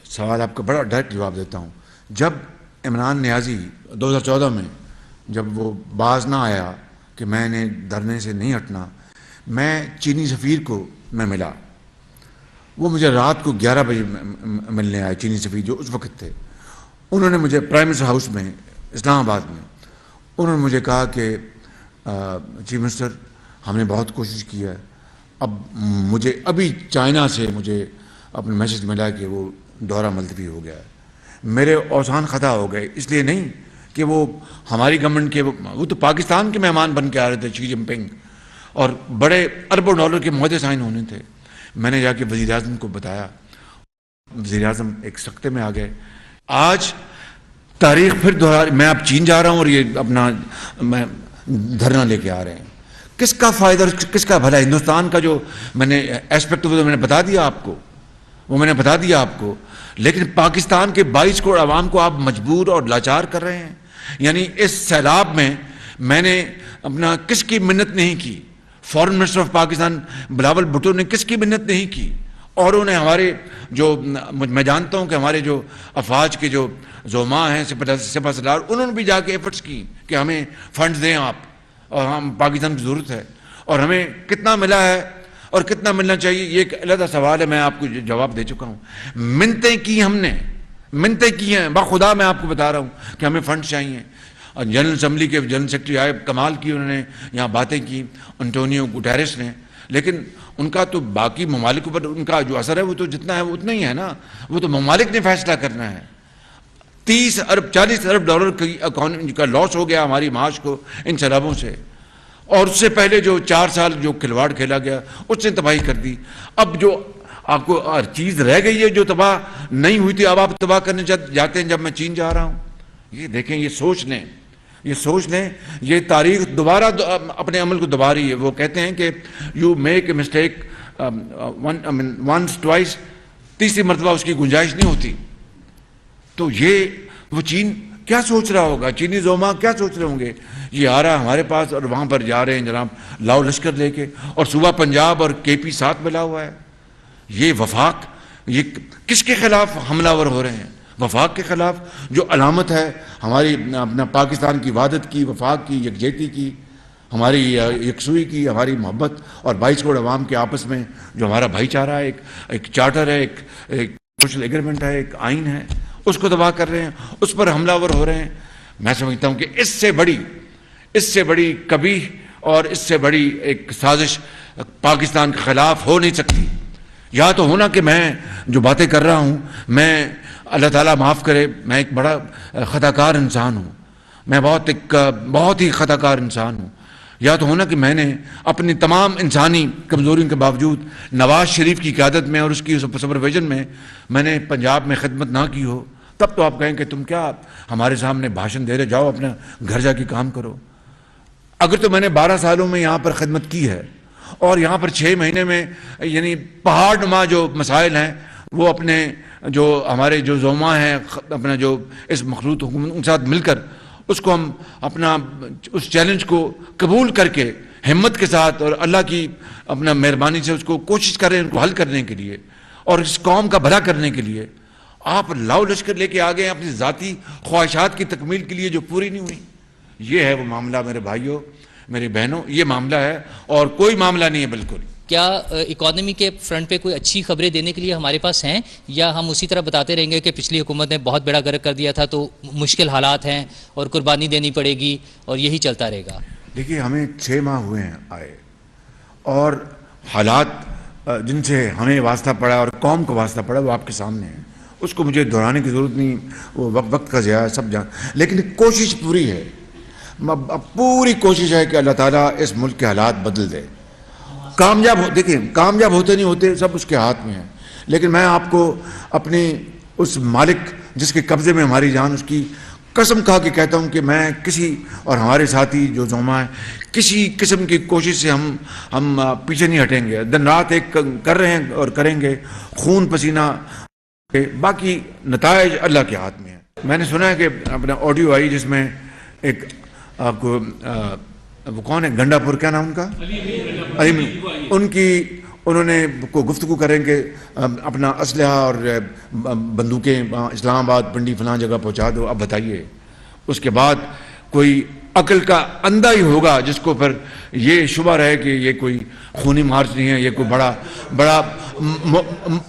سوال آپ کا بڑا ڈائریکٹ جواب دیتا ہوں. جب عمران نیازی 2014 میں جب وہ باز نہ آیا کہ میں نے دھرنے سے نہیں ہٹنا, میں چینی سفیر کو میں ملا. وہ مجھے رات کو 11 بجے ملنے آئے, چینی سفیر جو اس وقت تھے. انہوں نے مجھے پرائم منسٹر ہاؤس میں اسلام آباد میں انہوں نے مجھے کہا کہ چیف منسٹر ہم نے بہت کوشش کی ہے, اب مجھے ابھی چائنا سے مجھے اپنا میسج ملا کہ وہ دورہ ملتوی ہو گیا ہے. میرے اوزان خطا ہو گئے, اس لیے نہیں کہ وہ ہماری گورنمنٹ کے, وہ تو پاکستان کے مہمان بن کے آ رہے تھے, شی جن پنگ, اور بڑے اربوں ڈالر کے معاہدے سائن ہونے تھے. میں نے جا کے وزیر اعظم کو بتایا, وزیر اعظم ایک سکتے میں آ گئے. آج تاریخ پھر دوہرا, میں اب چین جا رہا ہوں اور یہ اپنا دھرنا لے کے آ رہے ہیں. کس کا فائدہ, کس کا بھلا؟ ہندوستان کا جو میں نے ایسپیکٹ میں نے بتا دیا آپ کو, وہ میں نے بتا دیا آپ کو, لیکن پاکستان کے 22 کروڑ عوام کو آپ مجبور اور لاچار کر رہے ہیں. یعنی اس سیلاب میں نے اپنا کس کی منت نہیں کی, foreign minister of Pakistan Bilawal Bhutto نے کس کی منت نہیں کی, اور انہوں نے ہمارے جو, میں جانتا ہوں کہ ہمارے جو افواج کے جو زعماء ہیں, سپہ سالار, انہوں نے بھی جا کے ایفرٹس کی کہ ہمیں فنڈز دیں آپ, اور ہم پاکستان کی ضرورت ہے, اور ہمیں کتنا ملا ہے اور کتنا ملنا چاہیے یہ ایک علیحدہ سوال ہے. میں آپ کو جواب دے چکا ہوں. منتیں کی ہم نے, منتیں کی ہیں بخدا, میں آپ کو بتا رہا ہوں کہ ہمیں فنڈ چاہیے. اور جنرل اسمبلی کے جنرل سیکرٹری آئے, کمال کی, انہوں نے یہاں باتیں کی, انٹونیو گوٹیرس نے, لیکن ان کا تو باقی ممالک پر ان کا جو اثر ہے وہ تو جتنا ہے وہ اتنا ہی ہے نا, وہ تو ممالک نے فیصلہ کرنا ہے. 30 ارب 40 ارب ڈالر کی اکانومی کا لاس ہو گیا ہماری معاش کو ان شرابوں سے. اور اس سے پہلے جو 4 سال جو کھلواڑ کھیلا گیا اس نے تباہی کر دی. اب جو آپ کو ہر چیز رہ گئی ہے جو تباہ نہیں ہوئی تھی اب آپ تباہ کرنے جاتے ہیں جب میں چین جا رہا ہوں. یہ دیکھیں, یہ سوچ لیں, یہ سوچ لیں, یہ تاریخ دوبارہ اپنے عمل کو دوبارہ رہی ہے. وہ کہتے ہیں کہ you make a mistake once twice, تیسری مرتبہ اس کی گنجائش نہیں ہوتی. تو یہ وہ چین کیا سوچ رہا ہوگا, چینی زوما کیا سوچ رہے ہوں گے. یہ آ رہا ہے ہمارے پاس اور وہاں پر جا رہے ہیں جناب لاؤ لشکر لے کے, اور صوبہ پنجاب اور کے پی ساتھ ملا ہوا ہے. یہ وفاق, یہ کس کے خلاف حملہ ور ہو رہے ہیں؟ وفاق کے خلاف, جو علامت ہے ہماری اپنا پاکستان کی وحدت کی, وفاق کی, یکجہتی کی, ہماری یکسوئی کی, ہماری محبت اور 22 کروڑ عوام کے آپس میں جو ہمارا بھائی چارہ ہے, ایک چارٹر ہے, ایک سوشل ایگریمنٹ ہے, ایک آئین ہے, اس کو تباہ کر رہے ہیں, اس پر حملہ ور ہو رہے ہیں. میں سمجھتا ہوں کہ اس سے بڑی کبھی اور اس سے بڑی ایک سازش پاکستان کے خلاف ہو نہیں سکتی. یا تو ہونا کہ میں جو باتیں کر رہا ہوں, میں اللہ تعالیٰ معاف کرے, میں ایک بڑا خطا کار انسان ہوں, میں بہت ہی خطا کار انسان ہوں. یا تو ہونا کہ میں نے اپنی تمام انسانی کمزوریوں کے باوجود نواز شریف کی قیادت میں اور اس کی سپرویژن میں نے پنجاب میں خدمت نہ کی ہو. تب تو آپ کہیں کہ تم کیا ہمارے سامنے بھاشن دے رہے, جاؤ اپنا گھر جا کے کام کرو. اگر تو میں نے 12 سالوں میں یہاں پر خدمت کی ہے اور یہاں پر 6 مہینے میں یعنی پہاڑ نما جو مسائل ہیں وہ اپنے جو ہمارے جو زوما ہیں اپنا جو اس مخلوط حکومت کے ساتھ مل کر اس کو ہم اپنا اس چیلنج کو قبول کر کے ہمت کے ساتھ اور اللہ کی اپنا مہربانی سے اس کو کوشش کریں ان کو حل کرنے کے لیے اور اس قوم کا بھلا کرنے کے لیے, آپ لاؤ لشکر لے کے آگے ہیں اپنی ذاتی خواہشات کی تکمیل کے لیے جو پوری نہیں ہوئی. یہ ہے وہ معاملہ میرے بھائیوں, میری بہنوں, یہ معاملہ ہے اور کوئی معاملہ نہیں ہے بالکل. کیا اکانومی کے فرنٹ پہ کوئی اچھی خبریں دینے کے لیے ہمارے پاس ہیں, یا ہم اسی طرح بتاتے رہیں گے کہ پچھلی حکومت نے بہت بڑا غرق کر دیا تھا تو مشکل حالات ہیں اور قربانی دینی پڑے گی اور یہی چلتا رہے گا؟ دیکھیے, ہمیں 6 ماہ ہوئے ہیں آئے, اور حالات جن سے ہمیں واسطہ پڑا اور قوم کو واسطہ پڑا وہ آپ کے سامنے ہے, اس کو مجھے دہرانے کی ضرورت نہیں, وہ وقت کا ضیاع ہے سب جان. لیکن کوشش پوری ہے, پوری کوشش ہے کہ اللہ تعالیٰ اس ملک کے حالات بدل دے. دیکھیں کامیاب ہوتے نہیں ہوتے سب اس کے ہاتھ میں ہے, لیکن میں آپ کو اپنی اس مالک جس کے قبضے میں ہماری جان, اس کی قسم کھا کے کہتا ہوں کہ میں کسی اور ہمارے ساتھی جو زوما ہیں کسی قسم کی کوشش سے ہم پیچھے نہیں ہٹیں گے. دن رات ایک کر رہے ہیں اور کریں گے, خون پسینہ, باقی نتائج اللہ کے ہاتھ میں ہے. میں نے سنا ہے کہ اپنا آڈیو آئی جس میں ایک آپ کو وہ کون ہے گنڈا پور, کیا نام ان کا, انہوں نے کو گفتگو کریں کہ اپنا اسلحہ اور بندوقیں اسلام آباد پنڈی فلاں جگہ پہنچا دو. اب بتائیے, اس کے بعد کوئی عقل کا اندھا ہی ہوگا جس کو پھر یہ شبہ رہے کہ یہ کوئی خونی مارچ نہیں ہے, یہ کوئی بڑا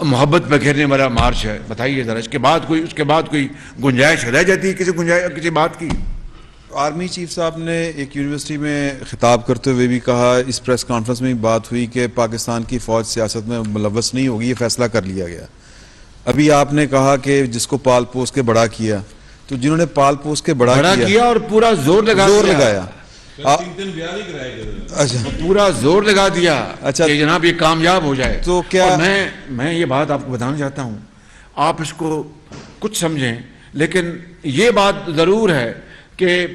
محبت بکھیرنے والا مارچ ہے. بتائیے ذرا, اس کے بعد کوئی گنجائش رہ جاتی ہے کسی بات کی؟ آرمی چیف صاحب نے ایک یونیورسٹی میں خطاب کرتے ہوئے بھی کہا, اس پریس کانفرنس میں بات ہوئی کہ پاکستان کی فوج سیاست میں ملوث نہیں ہوگی, یہ فیصلہ کر لیا گیا. ابھی آپ نے کہا کہ جس کو پال پوس کے بڑا کیا, تو جنہوں نے پال پوس کے بڑا کیا اور پورا زور لگایا, پورا زور لگا دیا اچھا کہ جناب یہ کامیاب ہو جائے. تو کیا میں یہ بات آپ کو بتانا چاہتا ہوں, آپ اس کو کچھ سمجھیں, لیکن یہ بات ضرور ہے کہ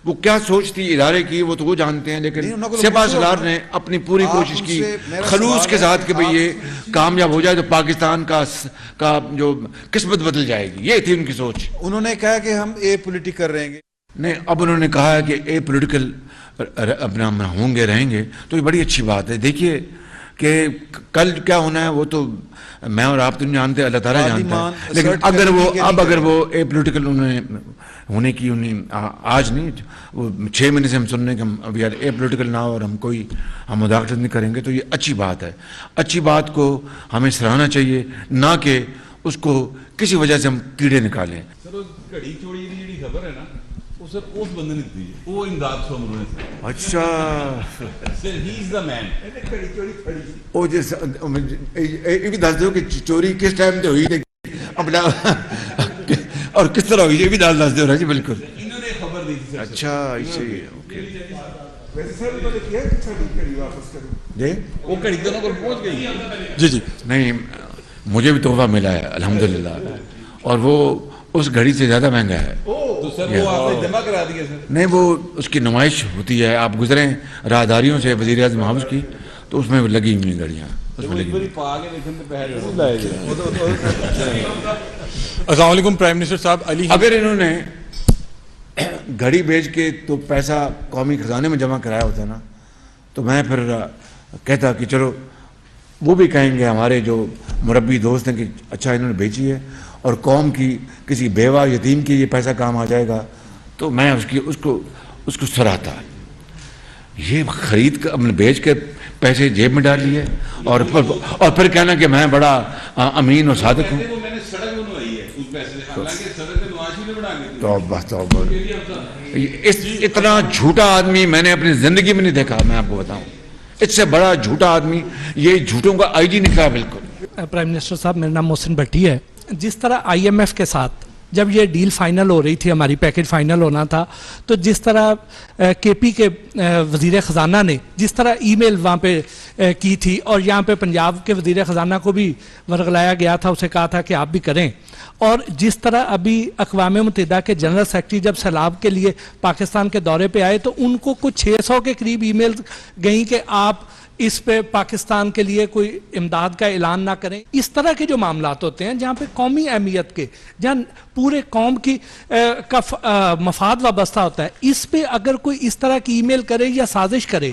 وہ کیا سوچتی ادارے کی وہ تو وہ جانتے ہیں, لیکن سپاہ سالار نے اپنی پوری کوشش کی خلوص کے ساتھ کہ بھئی یہ کامیاب ہو جائے تو پاکستان کا جو قسمت بدل جائے گی, یہ تھی ان کی سوچ. انہوں نے کہا کہ ہم اے پولیٹیکل رہیں گے. نہیں, اب انہوں نے کہا ہے کہ اے پولیٹیکل اپنا ہوں گے, رہیں گے, تو یہ بڑی اچھی بات ہے. دیکھیے کہ کل کیا ہونا ہے وہ تو میں اور آپ تو نہیں جانتے, اللہ تعالیٰ جانتا ہے. لیکن اگر وہ اے پولیٹیکل انہوں نے ہونے کی آج نہیں, وہ 6 مہینے سے ہم سننے کہ ہم ابھی اے پولیٹیکل نہ ہو اور ہم مداخلت نہیں کریں گے, تو یہ اچھی بات ہے. اچھی بات کو ہمیں سراہنا چاہیے, نہ کہ اس کو کسی وجہ سے ہم کیڑے نکالیں. سر گھڑی چوڑی کی خبر ہے نا, وہ سر اس بندے نے دی ہے, وہ امداد سے انہوں نے. اچھا سر ہی از دا مین. وہ یہ بھی دس دو کہ چوری کس ٹائم پہ ہوئی تھی, اپنا اور کس طرح ہوئی یہ بھی ڈال دے رہا جی بالکل. انہوں نے خبر دی تھی. اچھا ایسے ہی اوکے ویسے سر انہوں نے کیا ہے کہ گھڑی واپس کرو جی. وہ گھڑی دونوں پر پہنچ گئی. جی جی نہیں مجھے بھی تحفہ ملا ہے الحمدللہ, اور وہ اس گھڑی سے زیادہ مہنگا ہے. تو سر وہ آپ نے جمع کرا دیا سر؟ نہیں وہ اس کی نمائش ہوتی ہے, آپ گزریں راہداریوں سے وزیر اعظم ہاؤس کی تو اس میں لگی ہوئی گھڑیاں اس میں لگی ہوئی. السلام علیکم پرائم منسٹر صاحب. علی اگر انہوں نے گھڑی بیچ کے تو پیسہ قومی خزانے میں جمع کرایا ہوتا نا تو میں پھر کہتا کہ چلو وہ بھی کہیں گے ہمارے جو مربی دوست ہیں کہ اچھا انہوں نے بیچی ہے اور قوم کی کسی بیوہ یتیم کی یہ پیسہ کام آ جائے گا, تو میں اس کو سراہتا. یہ خرید کر بیچ کے پیسے جیب میں ڈال لیے اور پھر کہنا کہ میں بڑا امین اور صادق ہوں. میں نے سڑک بنوائی ہے اس پیسے سے, حالانکہ سڑک نواز نے بنا کے دی. توبہ اتنا جھوٹا آدمی میں نے اپنی زندگی میں نہیں دیکھا. میں آپ کو بتاؤں اس سے بڑا جھوٹا آدمی, یہ جھوٹوں کا آئی جی نکلا بالکل. پرائم منسٹر صاحب میرا نام محسن بھٹی ہے. جس طرح آئی ایم ایف کے ساتھ جب یہ ڈیل فائنل ہو رہی تھی, ہماری پیکج فائنل ہونا تھا, تو جس طرح کے پی کے وزیر خزانہ نے جس طرح ای میل وہاں پہ کی تھی اور یہاں پہ پنجاب کے وزیر خزانہ کو بھی ورغلایا گیا تھا, اسے کہا تھا کہ آپ بھی کریں, اور جس طرح ابھی اقوام متحدہ کے جنرل سیکرٹری جب سیلاب کے لیے پاکستان کے دورے پہ آئے تو ان کو کچھ 600 کے قریب ای میل گئیں کہ آپ اس پہ پاکستان کے لیے کوئی امداد کا اعلان نہ کریں. اس طرح کے جو معاملات ہوتے ہیں جہاں پہ قومی اہمیت کے, جہاں پورے قوم کی کا مفاد وابستہ ہوتا ہے, اس پہ اگر کوئی اس طرح کی ای میل کرے یا سازش کرے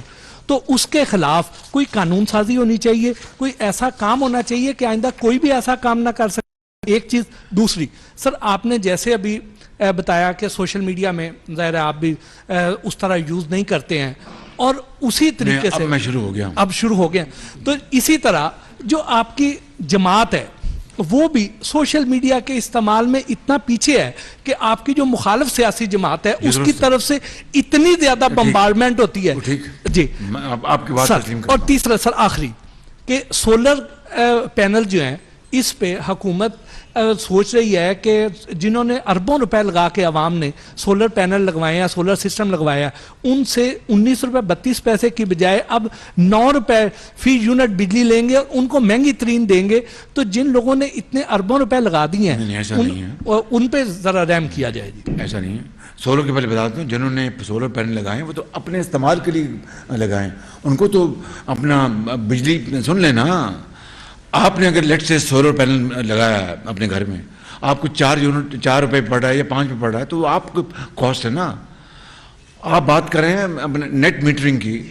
تو اس کے خلاف کوئی قانون سازی ہونی چاہیے, کوئی ایسا کام ہونا چاہیے کہ آئندہ کوئی بھی ایسا کام نہ کر سکے. ایک چیز. دوسری سر, آپ نے جیسے ابھی بتایا کہ سوشل میڈیا میں ظاہر ہے آپ بھی اس طرح یوز نہیں کرتے ہیں, اور اسی طریقے سے اب شروع ہو گیا, تو اسی طرح جو آپ کی جماعت ہے وہ بھی سوشل میڈیا کے استعمال میں اتنا پیچھے ہے کہ آپ کی جو مخالف سیاسی جماعت ہے اس کی طرف سے اتنی زیادہ بمبارڈمنٹ ہوتی ہے. جی آپ کی بات تسلیم کرتا ہوں. اور تیسرا سر آخری کہ سولر پینل جو ہیں اس پہ حکومت سوچ رہی ہے کہ جنہوں نے اربوں روپے لگا کے عوام نے سولر پینل لگوائے ہیں, سولر سسٹم لگوایا, ان سے 19 روپے 32 پیسے کی بجائے اب 9 روپے فی یونٹ بجلی لیں گے اور ان کو مہنگی ترین دیں گے. تو جن لوگوں نے اتنے اربوں روپے لگا دیے ہیں ان پہ ذرا رحم کیا جائے. جی ایسا نہیں ہے. سولر کے پہلے بتاتا ہوں, جنہوں نے سولر پینل لگائے وہ تو اپنے استعمال کے لیے لگائیں, ان کو تو اپنا بجلی سن لینا. آپ نے اگر لیٹ سے سولر پینل لگایا ہے اپنے گھر میں, آپ کو 4 روپے پڑ رہا ہے یا 5 روپے پڑ رہا ہے, تو آپ کو کاسٹ ہے نا. آپ بات کر رہے ہیں اپنے نیٹ میٹرنگ کی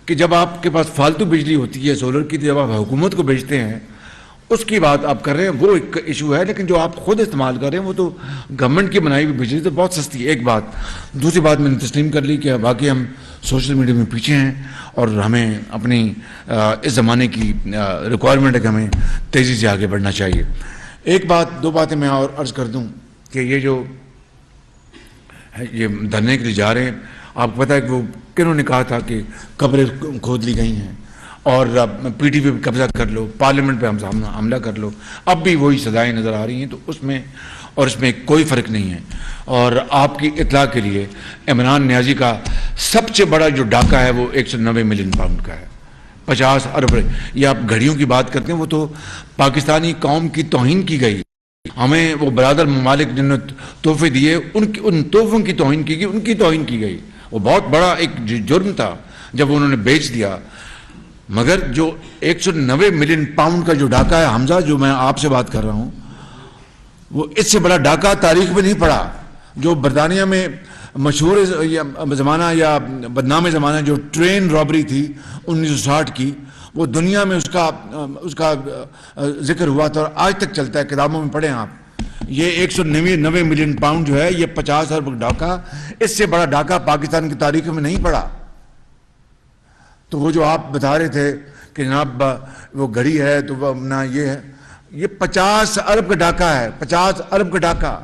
کہ جب آپ کے پاس فالتو بجلی ہوتی ہے سولر کی, جب آپ حکومت کو بیچتے ہیں اس کی بات آپ کر رہے ہیں, وہ ایک ایشو ہے. لیکن جو آپ خود استعمال کر رہے ہیں وہ تو گورنمنٹ کی بنائی ہوئی بجلی تو بہت سستی ہے. ایک بات. دوسری بات میں نے تسلیم کر لی کہ باقی ہم سوشل میڈیا میں پیچھے ہیں اور ہمیں اپنی اس زمانے کی ریکوائرمنٹ ہے کہ ہمیں تیزی سے آگے بڑھنا چاہیے. ایک بات 2 باتیں میں اور عرض کر دوں کہ یہ جو یہ دھرنے کے لیے جا رہے ہیں, آپ کو پتہ ہے کہ وہ کنہوں نے کہا تھا کہ قبریں کھود لی گئی ہیں اور پی ٹی پی پہ قبضہ کر لو, پارلیمنٹ پہ ہم حملہ کر لو. اب بھی وہی سزائیں نظر آ رہی ہیں, تو اس میں اور اس میں کوئی فرق نہیں ہے. اور آپ کی اطلاع کے لیے عمران نیازی کا سب سے بڑا جو ڈاکہ ہے وہ 190 ملین پاؤنڈ کا ہے, 50 ارب. یہ آپ گھڑیوں کی بات کرتے ہیں, وہ تو پاکستانی قوم کی توہین کی گئی. ہمیں وہ برادر ممالک جنہوں نے تحفے دیے ان تحفوں کی توہین کی گئی, ان کی توہین کی گئی. وہ بہت بڑا ایک جرم تھا جب انہوں نے بیچ دیا. مگر جو 190 ملین پاؤنڈ کا جو ڈاکہ ہے حمزہ, جو میں آپ سے بات کر رہا ہوں, وہ اس سے بڑا ڈاکہ تاریخ میں نہیں پڑا. جو برطانیہ میں مشہور زمانہ یا بدنام زمانہ جو ٹرین رابری تھی 1960 کی, وہ دنیا میں اس کا ذکر ہوا تھا اور آج تک چلتا ہے, کتابوں میں پڑھیں آپ. یہ 190 ملین پاؤنڈ جو ہے یہ 50 ارب ڈاکہ, اس سے بڑا ڈاکہ پاکستان کی تاریخ میں نہیں پڑا. تو وہ جو آپ بتا رہے تھے کہ جناب وہ گھڑی ہے تو وہ نہ یہ ہے, یہ 50 ارب کا ڈاکہ ہے, 50 ارب کا ڈاکہ.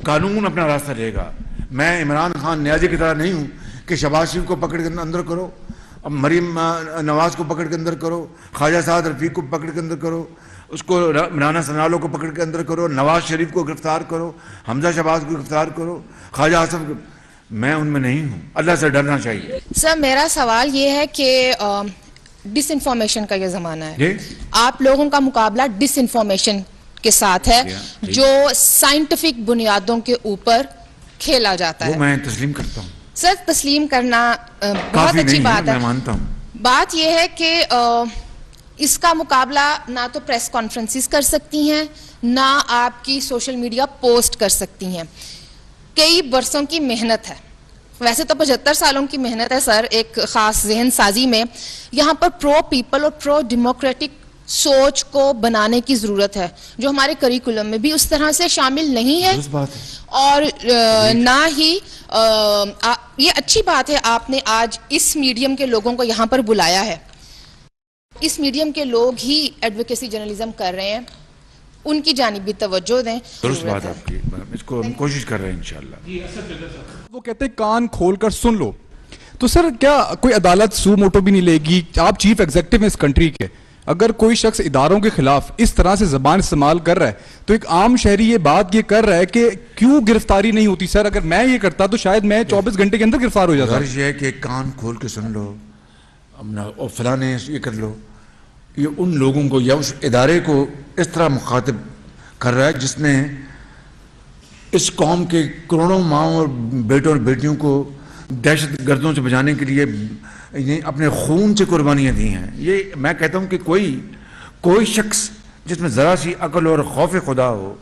قانون اپنا راستہ لے گا. میں عمران خان نیازی کی طرح نہیں ہوں کہ شہباز شریف کو پکڑ کے اندر کرو اب مریم نواز کو پکڑ کے اندر کرو, خواجہ سعد رفیق کو پکڑ کے اندر کرو, اس کو رانا ثناءاللہ کو پکڑ کے اندر کرو, نواز شریف کو گرفتار کرو, حمزہ شہباز کو گرفتار کرو, خواجہ آصف کو. میں ان میں نہیں ہوں. اللہ سے ڈرنا چاہیے. سر میرا سوال یہ ہے کہ ڈس انفارمیشن کا یہ زمانہ ہے, آپ لوگوں کا مقابلہ ڈس انفارمیشن کے ساتھ ہے جو سائنٹیفک بنیادوں کے اوپر کھیلا جاتا ہے. وہ میں تسلیم کرتا ہوں. سر تسلیم کرنا بہت اچھی بات ہے, میں مانتا ہوں. بات یہ ہے کہ اس کا مقابلہ نہ تو پریس کانفرنسز کر سکتی ہیں, نہ آپ کی سوشل میڈیا پوسٹ کر سکتی ہیں. کئی برسوں کی محنت ہے, ویسے تو 75 سالوں کی محنت ہے سر ایک خاص ذہن سازی میں. یہاں پر پرو پیپل اور پرو ڈیموکریٹک سوچ کو بنانے کی ضرورت ہے جو ہمارے کریکولم میں بھی اس طرح سے شامل نہیں ہے, اور نہ ہی یہ اچھی بات ہے آپ نے آج اس میڈیم کے لوگوں کو یہاں پر بلایا ہے. اس میڈیم کے لوگ ہی ایڈوکیسی جرنلزم کر رہے ہیں, ان کی جانب بھی توجہ دیں. درست بات آپ کی, اس کو ہم کوشش کر رہے ہیں انشاءاللہ. وہ کہتے ہیں کان کھول کر سن لو, تو سر کیا کوئی عدالت سو موٹو بھی نہیں لے گی؟ آپ چیف ایگزیکٹو ہیں اس کنٹری کے, اگر کوئی شخص اداروں کے خلاف اس طرح سے زبان استعمال کر رہا ہے تو ایک عام شہری یہ بات یہ کر رہا ہے کہ کیوں گرفتاری نہیں ہوتی؟ سر اگر میں یہ کرتا تو شاید میں 24 گھنٹے کے اندر گرفتار ہو جاتا. یہ ہے کہ کان کھول کے سن لو, اور فلاں نے یہ کر لو. یہ ان لوگوں کو یا اس ادارے کو اس طرح مخاطب کر رہا ہے جس نے اس قوم کے کروڑوں ماؤں اور بیٹوں اور بیٹیوں کو دہشت گردوں سے بچانے کے لیے اپنے خون سے قربانیاں دی ہیں. یہ میں کہتا ہوں کہ کوئی شخص جس میں ذرا سی عقل اور خوف خدا ہو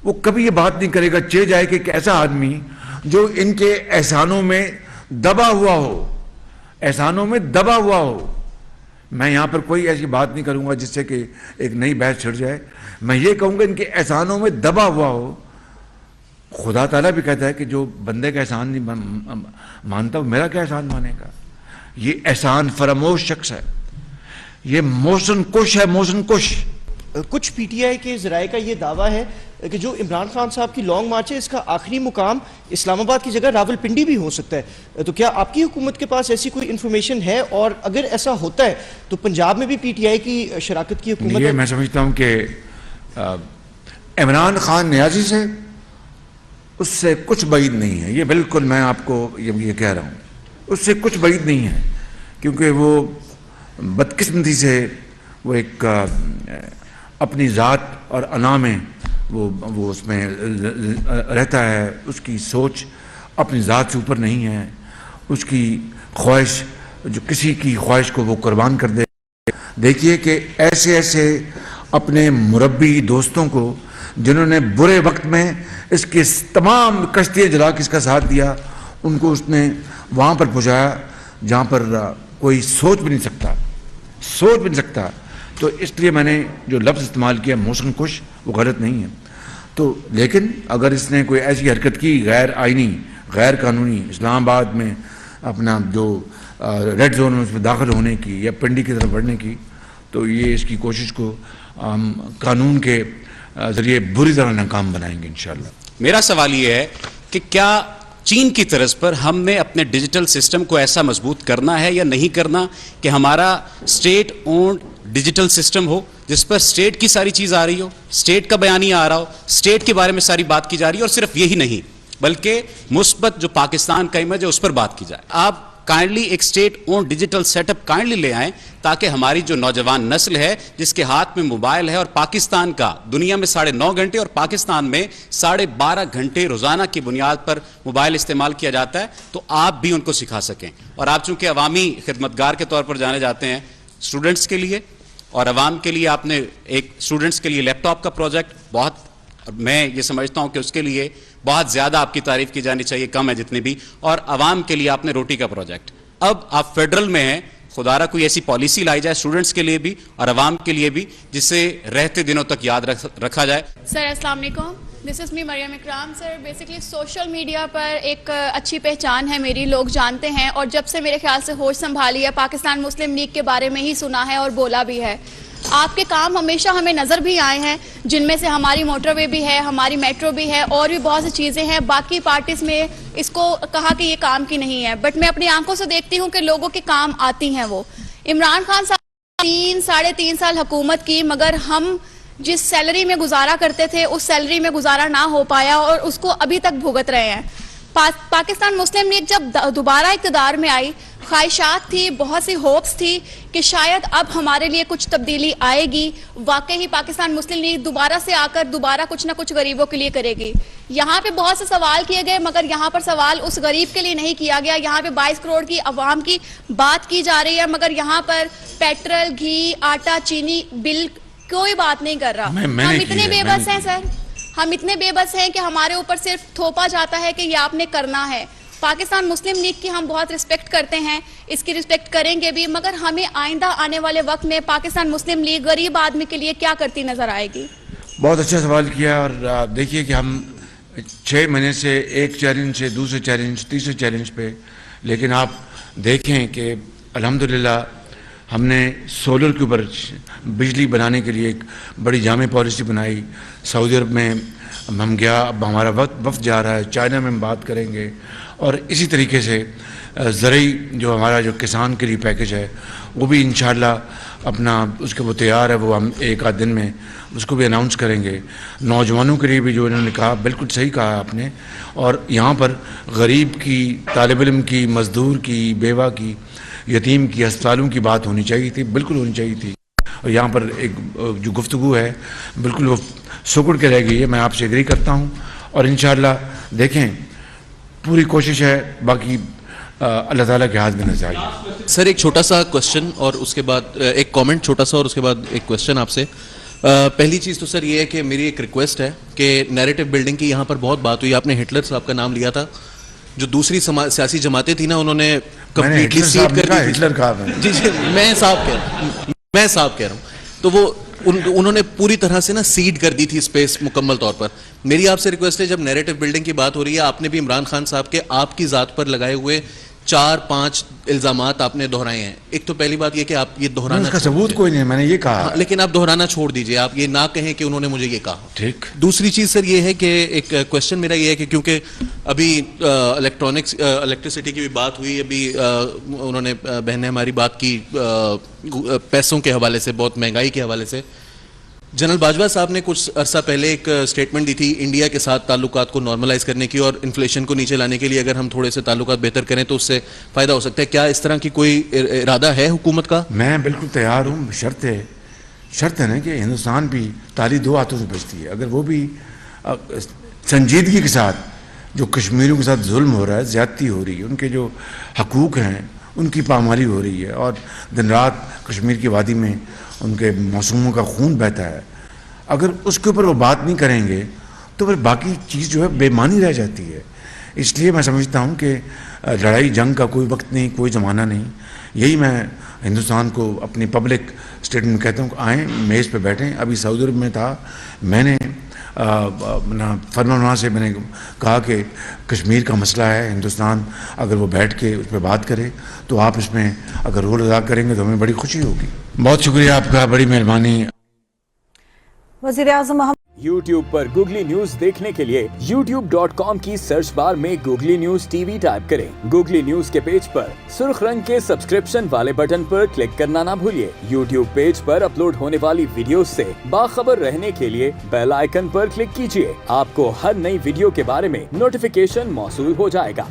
وہ کبھی یہ بات نہیں کرے گا چہ جائے کہ ایک ایسا آدمی جو ان کے احسانوں میں دبا ہوا ہو. میں یہاں پر کوئی ایسی بات نہیں کروں گا جس سے کہ ایک نئی بحث چھڑ جائے. میں یہ کہوں گا ان کے احسانوں میں دبا ہوا ہو. خدا تعالیٰ بھی کہتا ہے کہ جو بندے کا احسان نہیں مانتا وہ میرا کیا احسان مانے گا. یہ احسان فراموش شخص ہے, یہ موسن کش ہے, موسن کش. کچھ پی ٹی آئی کے ذرائع کا یہ دعویٰ ہے کہ جو عمران خان صاحب کی لانگ مارچ ہے اس کا آخری مقام اسلام آباد کی جگہ راول پنڈی بھی ہو سکتا ہے. تو کیا آپ کی حکومت کے پاس ایسی کوئی انفارمیشن ہے, اور اگر ایسا ہوتا ہے تو پنجاب میں بھی پی ٹی آئی کی شراکت کی حکومت ہے؟ میں سمجھتا ہوں کہ عمران خان نیازی سے اس سے کچھ بعید نہیں ہے. یہ بالکل میں آپ کو یہ کہہ رہا ہوں, اس سے کچھ بعید نہیں ہے, کیونکہ وہ بدقسمتی سے وہ ایک اپنی ذات اور انا میں وہ اس میں رہتا ہے. اس کی سوچ اپنی ذات سے اوپر نہیں ہے. اس کی خواہش جو کسی کی خواہش کو وہ قربان کر دے. دیکھیے کہ ایسے اپنے مربی دوستوں کو جنہوں نے برے وقت میں اس کے تمام کشتیاں جلا کے اس کا ساتھ دیا, ان کو اس نے وہاں پر پہنچایا جہاں پر کوئی سوچ بھی نہیں سکتا. تو اس لیے میں نے جو لفظ استعمال کیا موسن کش, وہ غلط نہیں ہے. تو لیکن اگر اس نے کوئی ایسی حرکت کی غیر آئینی, غیر قانونی, اسلام آباد میں اپنا جو ریڈ زون میں اس میں داخل ہونے کی یا پنڈی کی طرف بڑھنے کی, تو یہ اس کی کوشش کو قانون کے ذریعے بری طرح ناکام بنائیں گے انشاءاللہ. میرا سوال یہ ہے کہ کیا چین کی طرز پر ہم نے اپنے ڈیجیٹل سسٹم کو ایسا مضبوط کرنا ہے یا نہیں کرنا کہ ہمارا اسٹیٹ اونڈ ڈیجیٹل سسٹم ہو جس پر اسٹیٹ کی ساری چیز آ رہی ہو, اسٹیٹ کا بیانیہ آ رہا ہو, اسٹیٹ کے بارے میں ساری بات کی جا رہی ہے, اور صرف یہی نہیں بلکہ مثبت جو پاکستان کا امیج ہے اس پر بات کی جائے. آپ کائنڈلی ایک state own digital set up kindly لے آئیں تاکہ ہماری جو نوجوان نسل ہے جس کے ہاتھ میں موبائل ہے اور پاکستان کا دنیا میں 9.5 گھنٹے اور پاکستان میں 12.5 گھنٹے روزانہ کی بنیاد پر موبائل استعمال کیا جاتا ہے, تو آپ بھی ان کو سکھا سکیں. اور آپ چونکہ عوامی خدمتگار کے طور پر جانے جاتے ہیں, اسٹوڈنٹس کے لیے اور عوام کے لیے آپ نے ایک اسٹوڈنٹس کے لیے لیپ ٹاپ کا پروجیکٹ, بہت میں یہ سمجھتا ہوں کہ اس کے لیے بہت زیادہ آپ کی تعریف کی جانی چاہیے, کم ہے جتنی بھی. اور عوام کے لیے آپ نے روٹی کا پروجیکٹ. اب آپ فیڈرل میں ہیں, خدا کوئی ایسی پالیسی لائی جائے اسٹوڈنٹس کے لیے بھی اور عوام کے لیے بھی جسے رہتے دنوں تک یاد رکھا جائے. سر السلام علیکم, دس از می مریم اکرام. سر بیسکلی سوشل میڈیا پر ایک اچھی پہچان ہے میری, لوگ جانتے ہیں, اور جب سے میرے خیال سے ہوش سنبھالی ہے پاکستان مسلم لیگ کے بارے میں ہی سنا ہے اور بولا بھی ہے. آپ کے کام ہمیشہ ہمیں نظر بھی آئے ہیں، جن میں سے ہماری موٹر وے بھی ہے، ہماری میٹرو بھی ہے، اور بھی بہت سی چیزیں ہیں. باقی پارٹیز میں اس کو کہا کہ یہ کام کی نہیں ہے، بٹ میں اپنی آنکھوں سے دیکھتی ہوں کہ لوگوں کے کام آتی ہیں. وہ عمران خان صاحب 3-3.5 سال حکومت کی، مگر ہم جس سیلری میں گزارا کرتے تھے اس سیلری میں گزارا نہ ہو پایا، اور اس کو ابھی تک بھگت رہے ہیں. پاکستان مسلم لیگ جب دوبارہ اقتدار میں آئی، خواہشات تھی، بہت سی ہوپس تھی کہ شاید اب ہمارے لیے کچھ تبدیلی آئے گی. واقعی پاکستان مسلم لیگ دوبارہ سے آ کر دوبارہ کچھ نہ کچھ غریبوں کے لیے کرے گی. یہاں پہ بہت سے سوال کیے گئے، مگر یہاں پر سوال اس غریب کے لیے نہیں کیا گیا. یہاں پہ 22 کروڑ کی عوام کی بات کی جا رہی ہے، مگر یہاں پر پیٹرول، گھی، آٹا، چینی بل کوئی بات نہیں کر رہا. ہم اتنے بے بس ہیں سر، ہم اتنے بے بس ہیں کہ ہمارے اوپر صرف تھوپا جاتا ہے کہ یہ آپ نے کرنا ہے. پاکستان مسلم لیگ کی ہم بہت رسپیکٹ کرتے ہیں، اس کی رسپیکٹ کریں گے بھی، مگر ہمیں آئندہ آنے والے وقت میں پاکستان مسلم لیگ غریب آدمی کے لیے کیا کرتی نظر آئے گی. بہت اچھا سوال کیا. اور دیکھیے کہ ہم 6 مہینے سے ایک چیلنج سے دوسرے چیلنج تیسرے چیلنج پہ، لیکن آپ دیکھیں کہ الحمدللہ ہم نے سولر کے اوپر بجلی بنانے کے لیے ایک بڑی جامع پالیسی بنائی. سعودی عرب میں ہم گیا، اب ہمارا وفد جا رہا ہے، چائنا میں ہم بات کریں گے. اور اسی طریقے سے زرعی جو ہمارا جو کسان کے لیے پیکج ہے وہ بھی انشاءاللہ اپنا اس کے وہ تیار ہے، وہ ہم 1 دن میں اس کو بھی اناؤنس کریں گے. نوجوانوں کے لیے بھی جو انہوں نے کہا بالکل صحیح کہا آپ نے. اور یہاں پر غریب کی، طالب علم کی، مزدور کی، بیوہ کی، یتیم کی، ہسپتالوں کی بات ہونی چاہیے تھی، بالکل ہونی چاہیے تھی. اور یہاں پر ایک جو گفتگو ہے بالکل وہ سکڑ کے رہ گئی ہے. میں آپ سے ایگری کرتا ہوں اور انشاءاللہ دیکھیں پوری کوشش ہے، باقی اللہ تعالیٰ کے ہاتھ میں نظر آئے گا. سر ایک چھوٹا سا کوشچن اور اس کے بعد ایک کامنٹ چھوٹا سا اور اس کے بعد ایک کوشچن آپ سے. پہلی چیز تو سر یہ ہے کہ میری ایک ریکویسٹ ہے کہ نیریٹو بلڈنگ کی یہاں پر بہت بات ہوئی. آپ نے ہٹلر صاحب کا نام لیا تھا، جو دوسری سیاسی جماعتیں تھیں نا، انہوں نے کمپلیٹلی سیڈ کر دی. ہٹلر کہا جی جی میں صاحب کہہ رہا ہوں. تو وہ انہوں نے پوری طرح سے نا سیڈ کر دی تھی اسپیس مکمل طور پر. میری آپ سے ریکویسٹ ہے، جب نیریٹو بلڈنگ کی بات ہو رہی ہے، آپ نے بھی عمران خان صاحب کے آپ کی ذات پر لگائے ہوئے 4-5 الزامات آپ نے دہرائے ہیں. ایک تو پہلی بات یہ کہ آپ یہ دہرانا، اس کا ثبوت کوئی نہیں، میں نے یہ کہا، لیکن آپ دہرانا چھوڑ دیجئے، آپ یہ نہ کہیں کہ انہوں نے مجھے یہ کہا. ٹھیک. دوسری چیز سر یہ ہے کہ ایک کوشچن میرا یہ ہے کہ کیونکہ ابھی الیکٹرسٹی کی بھی بات ہوئی، ابھی انہوں نے بہن نے ہماری بات کی پیسوں کے حوالے سے، بہت مہنگائی کے حوالے سے. جنرل باجوہ صاحب نے کچھ عرصہ پہلے ایک سٹیٹمنٹ دی تھی انڈیا کے ساتھ تعلقات کو نارملائز کرنے کی اور انفلیشن کو نیچے لانے کے لیے اگر ہم تھوڑے سے تعلقات بہتر کریں تو اس سے فائدہ ہو سکتا ہے. کیا اس طرح کی کوئی ارادہ ہے حکومت کا؟ میں بالکل تیار ہوں. شرط ہے نا کہ ہندوستان بھی تالی 2 ہاتھوں سے بچتی ہے. اگر وہ بھی سنجیدگی کے ساتھ جو کشمیریوں کے ساتھ ظلم ہو رہا ہے، زیادتی ہو رہی ہے، ان کے جو حقوق ہیں ان کی پامالی ہو رہی ہے، اور دن رات کشمیر کی وادی میں ان کے معصوموں کا خون بہتا ہے، اگر اس کے اوپر وہ بات نہیں کریں گے تو پھر باقی چیز جو ہے بے معنی رہ جاتی ہے. اس لیے میں سمجھتا ہوں کہ لڑائی جنگ کا کوئی وقت نہیں، کوئی زمانہ نہیں. یہی میں ہندوستان کو اپنی پبلک اسٹیٹمنٹ کہتا ہوں کہ آئیں میز پہ بیٹھیں. ابھی سعودی عرب میں تھا، میں نے فرمان سے میں نے کہا کہ کشمیر کا مسئلہ ہے، ہندوستان اگر وہ بیٹھ کے اس پہ بات کرے تو آپ اس میں اگر رول ادا کریں گے تو ہمیں بڑی خوشی ہوگی. بہت شکریہ آپ کا، بڑی مہربانی. وزیر اعظم یوٹیوب پر گوگلی نیوز دیکھنے کے لیے youtube.com کی سرچ بار میں googly news T V type کریں. گوگلی نیوز کے پیج پر سرخ رنگ کے سبسکرپشن والے بٹن پر کلک کرنا نہ بھولیے. یوٹیوب پیج پر اپلوڈ ہونے والی ویڈیوز سے باخبر رہنے کے لیے بیل آئیکن پر کلک کیجیے. آپ کو ہر نئی ویڈیو کے بارے میں نوٹیفیکیشن موصول ہو جائے گا.